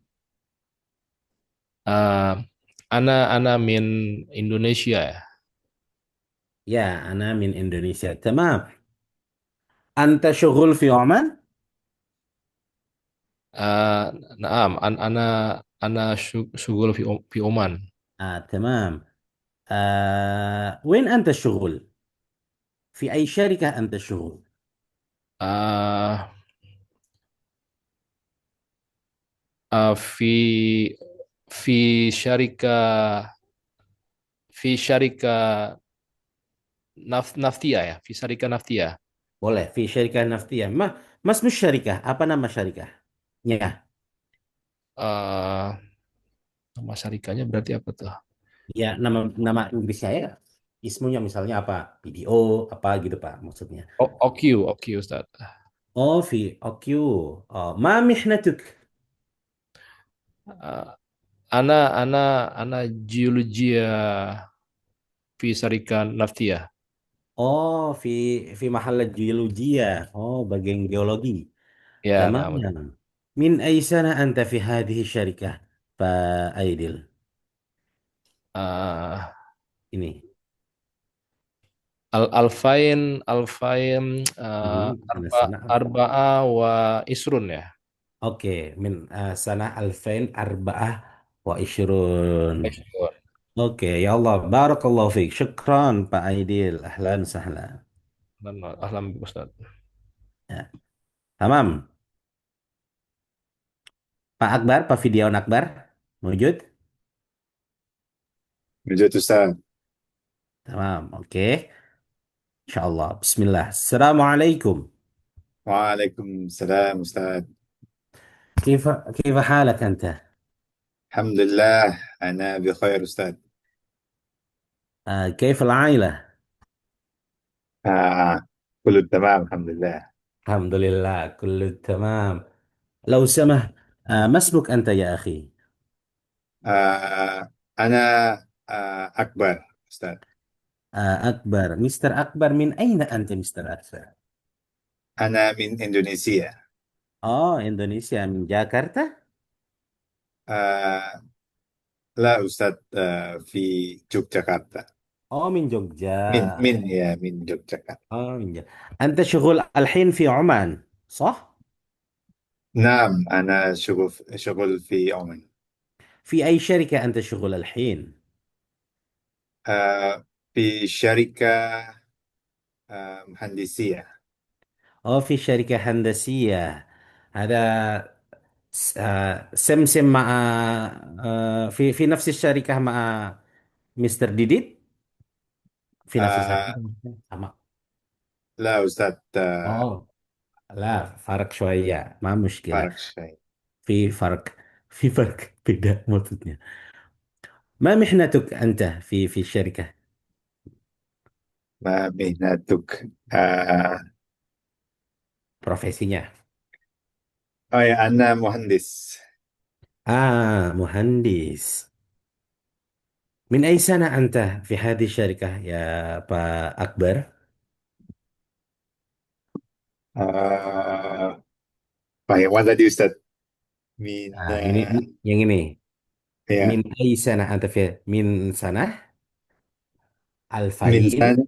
Ah, ana min Indonesia ya.
Ya, ana min Indonesia. Tamam. Anta syughul fi Oman?
Ah, naam, ana syugul fi Oman.
تمام. وين أنت الشغل؟ في أي شركة أنت الشغل؟
Ah, fi fi syarika naftia ya, fi syarika naftia.
Boleh, في شركة نفطية. ما اسم الشركة؟ Apa nama syarikahnya?
Ah, nama syarikanya berarti apa tuh?
Ya, nama nama Inggrisnya ya. Ismunya misalnya apa? PDO, apa gitu Pak maksudnya.
Oh, OQ Ustaz.
Oh, في OQ. Oh, ما محنتك؟
Ah, ana geologia fi syarika naftia.
Oh, في محل الجيولوجيا. Oh, bagian geologi.
Ya,
تمام.
nah,
من أي سنة أنت في هذه الشركة فأيدل؟
ah,
Ini.
alfain
Ada
arba
sana apa?
arbaa wa isrun ya.
Oke, min sana alfain arba'ah wa isyrun.
Isrun.
Oke, ya Allah, barakallahu fiik. Syukran Pak Aidil. Ahlan sahlan.
Alhamdulillah Ustaz.
Ya. Tamam. Pak Akbar, Pak Fidiawan Akbar. Wujud?
Lanjut Ustaz.
Tamam, oke. Insyaallah. Bismillah. Assalamualaikum.
Waalaikumsalam Ustaz.
كيف حالك أنت؟
Alhamdulillah, ana bi khair Ustaz.
كيف العائلة؟
Ah, kullu tamam, alhamdulillah.
الحمد لله كله تمام. لو سمح، ما اسمك أنت يا أخي؟
Ah, Ana Akbar, Ustaz.
أكبر مستر أكبر من أين أنت مستر أكبر؟
Ana min Indonesia.
إندونيسيا من جاكرتا.
آه لا أستاذ، في يوجياكرتا.
من جوججا.
من يوجياكرتا.
من جوججا. أنت شغل الحين في عمان صح؟
نعم، أنا شغل في عمان.
في أي شركة أنت شغل الحين؟
في شركة مهندسية.
في شركة هندسية. هذا سمسم مع في نفس الشركة مع مستر ديديت في نفس الشركة.
آه
sama.
لا أستاذ،
Oh, لا فرق شوية ما مشكلة.
فرق شيء.
في فرق في فرق beda maksudnya. ما مهنتك أنت في الشركة؟
ما مهنتك؟
Profesinya.
يا أنا مهندس.
مهندس. من أي سنة أنت في هذه الشركة يا با أكبر؟
yang mana tadi Ustaz? Min
Ini yang ini.
ya
من أي سنة أنت من سنة
min
2000.
sana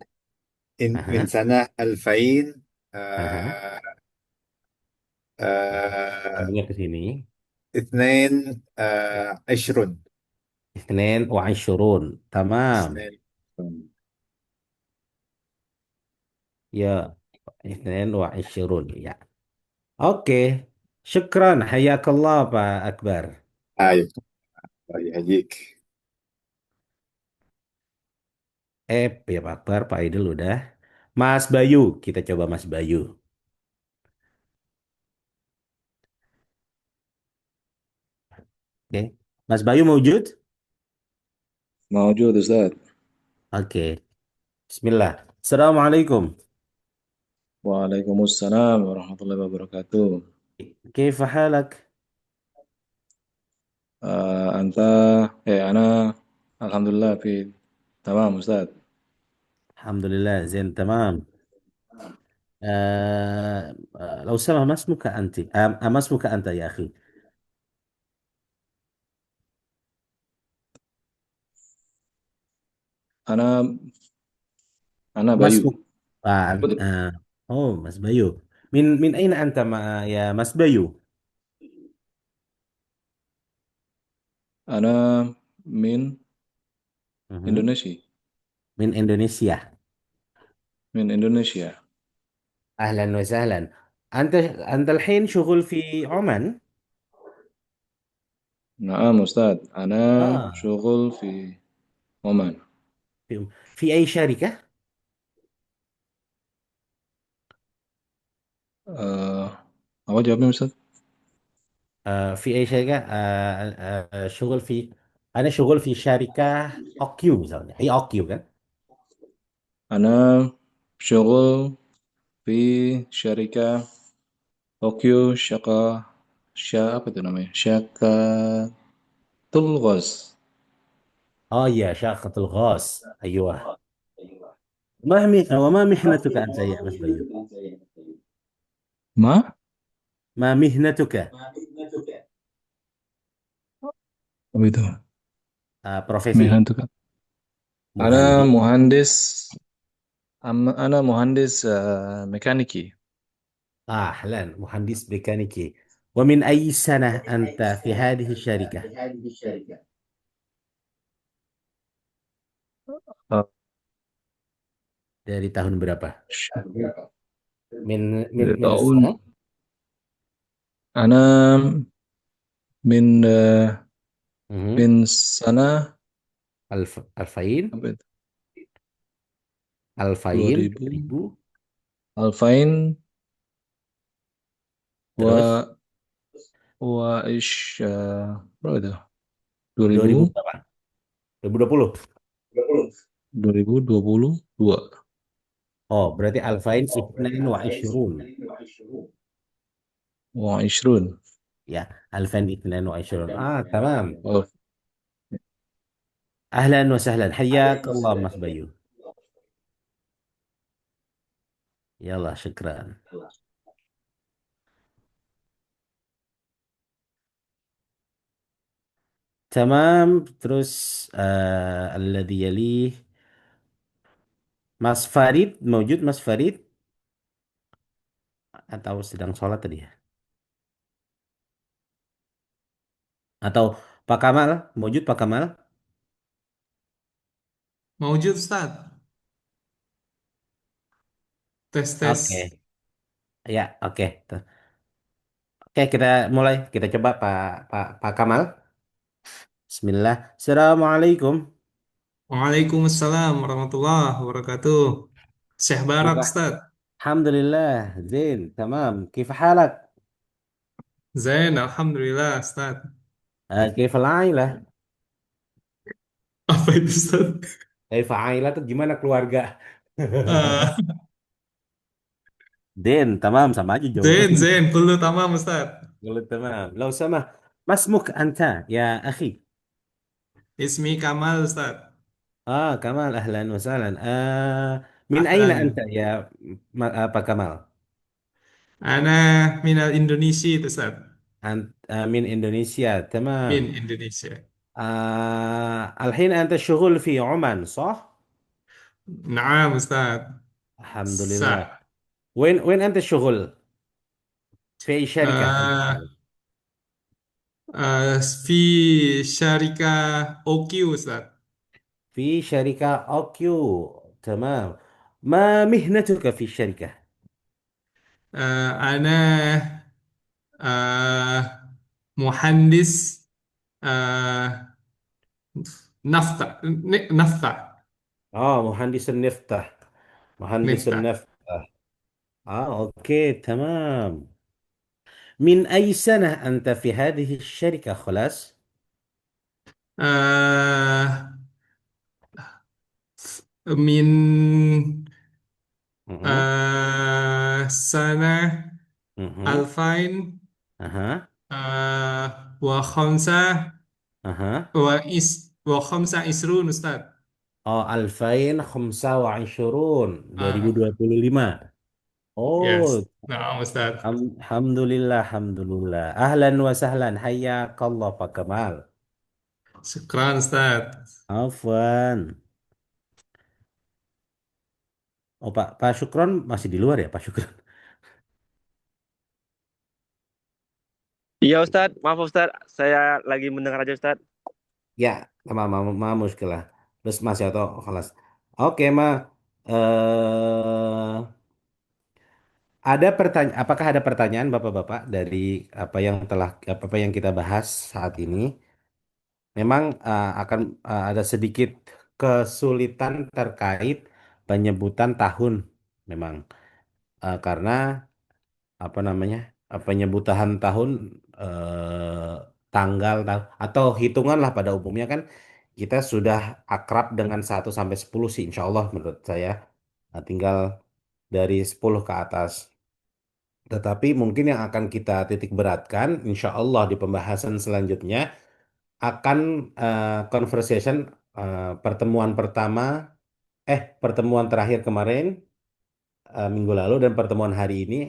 min
أها.
sana 2000
أها. Sambungnya ke sini.
22
22 تمام.
22.
يا 22 ya. Oke. شكرا حياك الله Pak Akbar.
Ayo, يهديك.
Ya Pak Akbar, Pak Aidil udah. Mas Bayu, kita coba Mas Bayu. Oke. Mas Bayu mewujud?
موجود أستاذ.
Oke. Bismillah. Assalamualaikum.
وعليكم السلام ورحمة الله وبركاته.
كيف حالك؟
أنت؟ أنا الحمد لله في تمام أستاذ.
الحمد لله زين تمام. لو سمح ما اسمك أنت؟ ما اسمك أنت يا أخي؟
أنا أنا
ما اسمك؟
بايو.
Mas Bayu. من أين أنت يا Mas Bayu؟
أنا من
Mhm.
إندونيسيا.
من إندونيسيا.
من إندونيسيا.
أهلا وسهلا. أنت الحين شغل في عمان؟
نعم أستاذ، أنا
آه
شغل في عمان.
في أي شركة؟
apa jawabnya Ustaz?
في أي شركة؟ شغل في. أنا شغل في شركة أوكيو misalnya. هي أوكيو kan؟
أنا شغل في شركة طوكيو apa itu namanya? Tulgos.
يا شاقة الغاز أيوه. وما مهنتك أنت يا بس بيو؟
ما؟
ما مهنتك؟
Apa itu?
profesi
Mihantuka. أنا
مهندس.
مهندس. أنا مهندس ميكانيكي.
أهلا مهندس ميكانيكي. ومن أي سنة أنت في هذه الشركة؟
آه،
Dari tahun berapa? من
dari
من السنة؟
tahun أنا من
Mhm.
من سنة
2000
apa itu?
2000
2000
1000
2000
terus
و وإيش berapa itu?
2000
2000
berapa? 2020.
2022.
berarti 2022.
20.
Ya, 2022. تمام.
Oh,
Ahlan wa sahlan. Hayyakallah Mas Bayu. Yalla, syukran. Tamam, terus alladhi yalih. Mas Farid, mewujud Mas Farid? Atau sedang sholat tadi ya? Atau Pak Kamal, mewujud Pak Kamal?
Maujud Ustaz. Tes tes.
Oke, ya oke. Oke, kita mulai. Kita coba Pak Kamal. Bismillah. Assalamualaikum.
Waalaikumsalam warahmatullahi wabarakatuh. Syekh Barak
Kifah.
Ustaz.
Alhamdulillah. Zain. Tamam. Kif halak?
Zain, Alhamdulillah Ustaz.
Kif al-ailah?
Apa itu Ustaz?
Kif ailah tuh gimana keluarga?
Eh,
Zain. Tamam. Sama aja
Zain,
jawabannya.
Zain, kullu tamam Ustaz.
Kalau tamam. Lau sama. Masmuk anta ya akhi.
Ismi Kamal Ustaz.
Kamal ahlan wa sahlan. Min aina anta
Ahlan.
ya Pak Kamal?
Ana minal Indonesia Ustaz.
Min Indonesia.
Min
Tamam.
Indonesia.
الحين أنت شغل في عمان صح؟
Naam Ustaz.
الحمد لله.
Sah.
وين أنت شغل؟ في أي شركة أنت
Eh,
شغل؟
fi syarikah OQ Ustaz.
في شركة أوكيو. تمام. ما مهنتك في الشركة؟
Ana muhandis eh, nafta
مهندس النفط. مهندس
nafta.
النفط. أوكي تمام. من أي سنة أنت في هذه الشركة خلاص؟
Eh, min
أها.
sana
أها.
alfain
أها.
wa khamsa
أها.
wa khamsa isrun Ustaz.
2025.
Ah,
2025. Oh,
yes. Nah, Ustaz.
Alhamdulillah, Alhamdulillah. Ahlan wa sahlan. Hayyakallah Pak Kamal.
Syukran Ustaz.
Afwan. Oh, Pak Syukron masih di luar ya, Pak Syukron?
Iya Ustaz, maaf Ustaz, saya lagi mendengar aja Ustaz.
Ya, ma muskilah. Terus masih atau kelas. Oke, ma. Eh, ada pertanyaan, apakah ada pertanyaan Bapak-bapak dari apa yang kita bahas saat ini? Memang akan ada sedikit kesulitan terkait penyebutan tahun, memang. Karena apa namanya, penyebutan tahun, eh, tanggal atau hitungan lah pada umumnya kan kita sudah akrab dengan 1 sampai 10 sih, insya Allah menurut saya. Tinggal dari 10 ke atas. Tetapi mungkin yang akan kita titik beratkan, insya Allah di pembahasan selanjutnya akan conversation, pertemuan pertama, pertemuan terakhir kemarin, minggu lalu, dan pertemuan hari ini,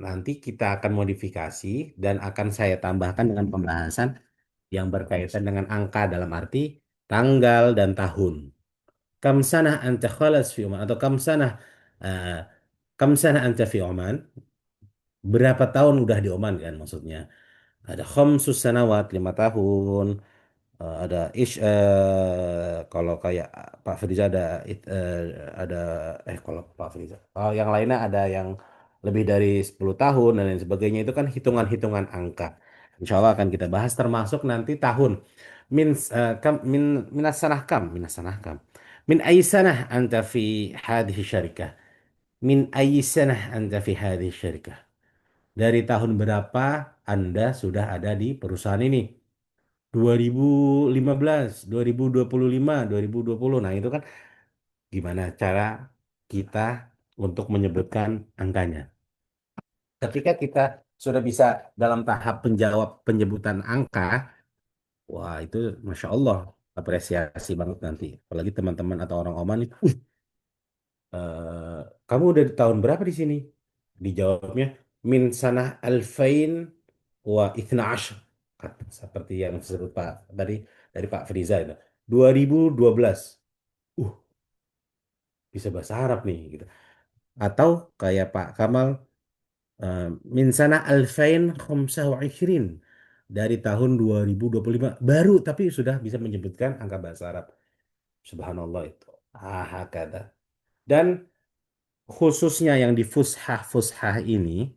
nanti kita akan modifikasi dan akan saya tambahkan dengan pembahasan yang berkaitan dengan angka dalam arti tanggal dan tahun. Kam sanah anta khalas fi Oman, atau eh, kam sanah anta fi Oman? Berapa tahun udah di Oman kan maksudnya? Ada khamsus sanawat, 5 tahun. Ada kalau kayak Pak Firza ada kalau Pak Firza, yang lainnya ada yang lebih dari 10 tahun dan lain sebagainya, itu kan hitungan-hitungan angka. Insya Allah akan kita bahas termasuk nanti tahun. Minas sanah kam, min ayy sanah anta fi hadhihi syarikah, min ayy sanah anta fi hadhihi syarikah, dari tahun berapa Anda sudah ada di perusahaan ini? 2015, 2025, 2020. Nah, itu kan gimana cara kita untuk menyebutkan angkanya. Ketika kita sudah bisa dalam tahap penjawab penyebutan angka, wah itu Masya Allah. apresiasi banget nanti. Apalagi teman-teman atau orang Oman itu, kamu udah di tahun berapa di sini? Dijawabnya min sanah alfain wa ithna ashar. Seperti yang disebut Pak dari Pak Friza itu. 2012. Uh, bisa bahasa Arab nih gitu. Atau kayak Pak Kamal eh, min sanah alfain khamsah wa ishrin. Dari tahun 2025 baru tapi sudah bisa menyebutkan angka bahasa Arab. Subhanallah itu. Kata. Dan khususnya yang di fushah-fushah ini,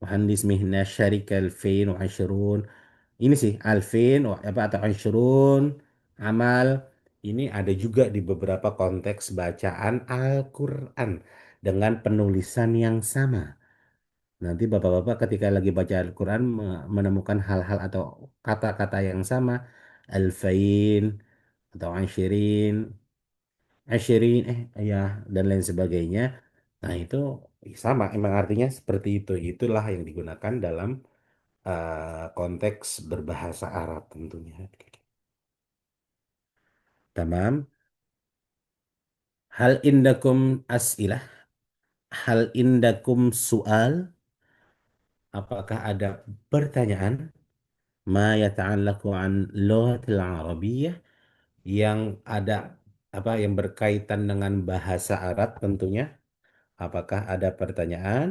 Muhandis Mihnah Syarika Alfin wa Ashrun. Ini sih Alfin apa atau Ashrun amal ini ada juga di beberapa konteks bacaan Al-Qur'an dengan penulisan yang sama. Nanti Bapak-bapak ketika lagi baca Al-Qur'an menemukan hal-hal atau kata-kata yang sama, Alfain atau Ashirin ya dan lain sebagainya. Nah, itu sama emang artinya seperti itu. Itulah yang digunakan dalam konteks berbahasa Arab tentunya. Tamam. Hal indakum as'ilah? Hal indakum soal? Apakah ada pertanyaan? Ma yata'allaku an lughatil Arabiyyah yang ada apa yang berkaitan dengan bahasa Arab tentunya. Apakah ada pertanyaan?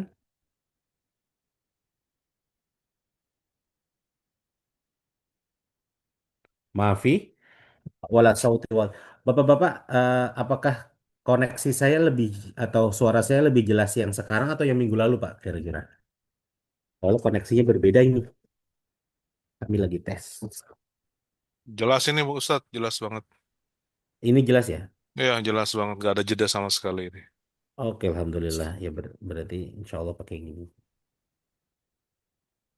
Maafi? Wala sauti wal. Bapak-bapak, apakah koneksi saya lebih atau suara saya lebih jelas yang sekarang atau yang minggu lalu, Pak? Kira-kira. Kalau koneksinya berbeda ini, kami lagi tes.
Jelas ini Bu Ustadz, jelas banget.
Ini jelas ya?
Ya, jelas banget, gak ada jeda sama sekali ini.
Oke, alhamdulillah. Ya berarti insya Allah pakai gini.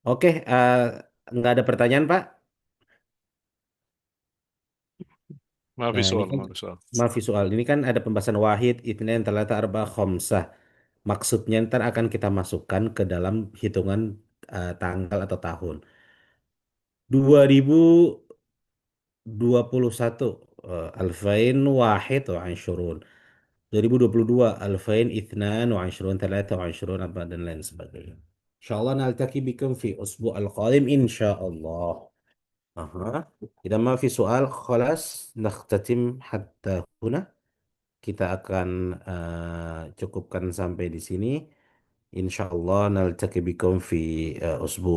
Oke, nggak ada pertanyaan, Pak?
Maaf
Nah, ini
visual,
kan
maaf visual.
maaf visual. Ini kan ada pembahasan wahid, itnain, talata, arba, khamsah. Maksudnya ntar akan kita masukkan ke dalam hitungan tanggal atau tahun. 2021 Alfain wahid wa ansyurun. 2022 Alfain ithnan wa ansyurun talata wa ansyurun apa dan lain sebagainya. Insyaallah naltaki bikum fi usbu al-qadim insyaallah. Aha. Kita ma fi soal khalas nakhtatim hatta huna. Kita akan cukupkan sampai di sini. Insyaallah naltaki bikum fi usbu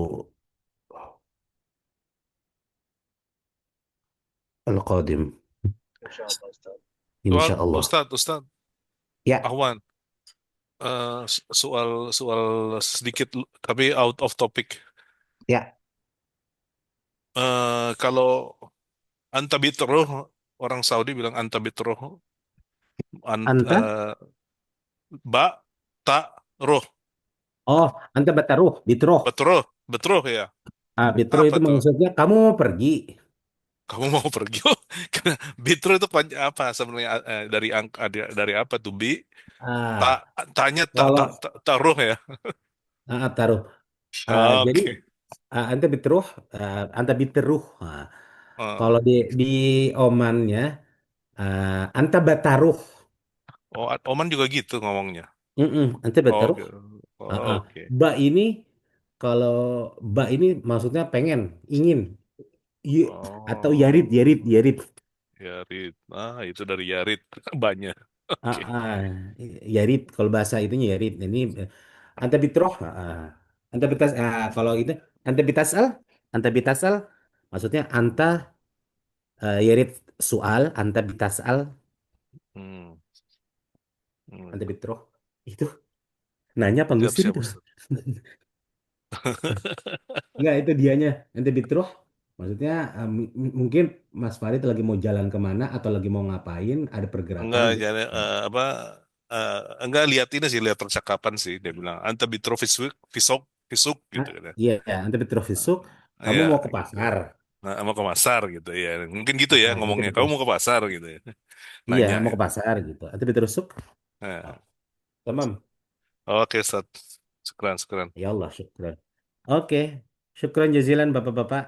al-qadim.
Soal,
Insyaallah.
Ustadz,
Ya,
Ahwan, soal soal sedikit tapi out of topic.
ya.
Kalau anta bitroh, orang Saudi bilang anta bitroh,
Anta?
ba, ta, roh,
Oh, anta bataruh, bitroh.
betroh, betroh ya.
Bitroh
Apa
itu
tuh?
maksudnya kamu mau pergi.
Kamu mau pergi? Karena bitro itu apa sebenarnya dari angka dari apa tuh bi? Tak
Ah,
tanya
kalau
taruh ya.
taruh. Jadi
Oke.
anta bitroh, anta bitruh.
Eh,
Kalau di Omannya, anta bataruh.
oh, Oman juga gitu ngomongnya.
Anta bataruh.
Oke.
Ah.
Oke.
Ba ini kalau ba ini maksudnya pengen, ingin, atau yarid,
Oh,
yarid, yarid.
Yarit. Itu dari Yarit banyak.
Ah,
Oke.
ah, Yarid kalau bahasa itunya Yarid. Ini anta bitroh. Anta bitas kalau itu anta bitasal, anta bitasal maksudnya anta Yarid soal, anta bitasal,
Hmm. Hmm.
anta bitroh. Itu nanya apa
Siap
ngusir
siap
itu?
Ustaz.
Enggak, itu dianya. Anta bitroh maksudnya mungkin Mas Farid lagi mau jalan kemana atau lagi mau ngapain, ada pergerakan
Enggak
gitu.
jadi apa enggak lihat ini sih lihat percakapan sih dia bilang anta bitro fisok fisuk
Ah,
gitu kan ya.
iya, anta bitroh fisuk, kamu
Ya
mau ke
gitu.
pasar.
Nah, mau ke pasar gitu ya. Mungkin gitu ya
Anta
ngomongnya. Kamu
bitroh.
mau ke pasar gitu ya.
Iya,
Nanya
mau
ya.
ke pasar gitu. Anta bitroh suk.
Nah,
Tamam.
oke, Ustaz. Sekian, sekian.
Ya Allah, syukran. Oke, syukran jazilan Bapak-Bapak.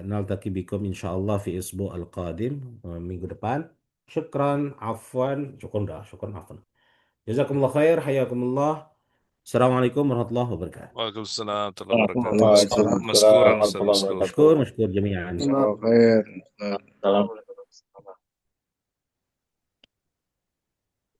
نلتقي بكم إن شاء الله في الأسبوع القادم minggu depan. Syukran, afwan, syukran, afwan. Jazakumullah khair, hayakumullah. Assalamualaikum warahmatullahi wabarakatuh.
Waalaikumsalam warahmatullahi wabarakatuh.
Waalaikumsalam
Maskuran, Ustaz,
warahmatullahi
maskur.
wabarakatuh.
Mashkur jami'an.
Jazakallah khair.
Salam.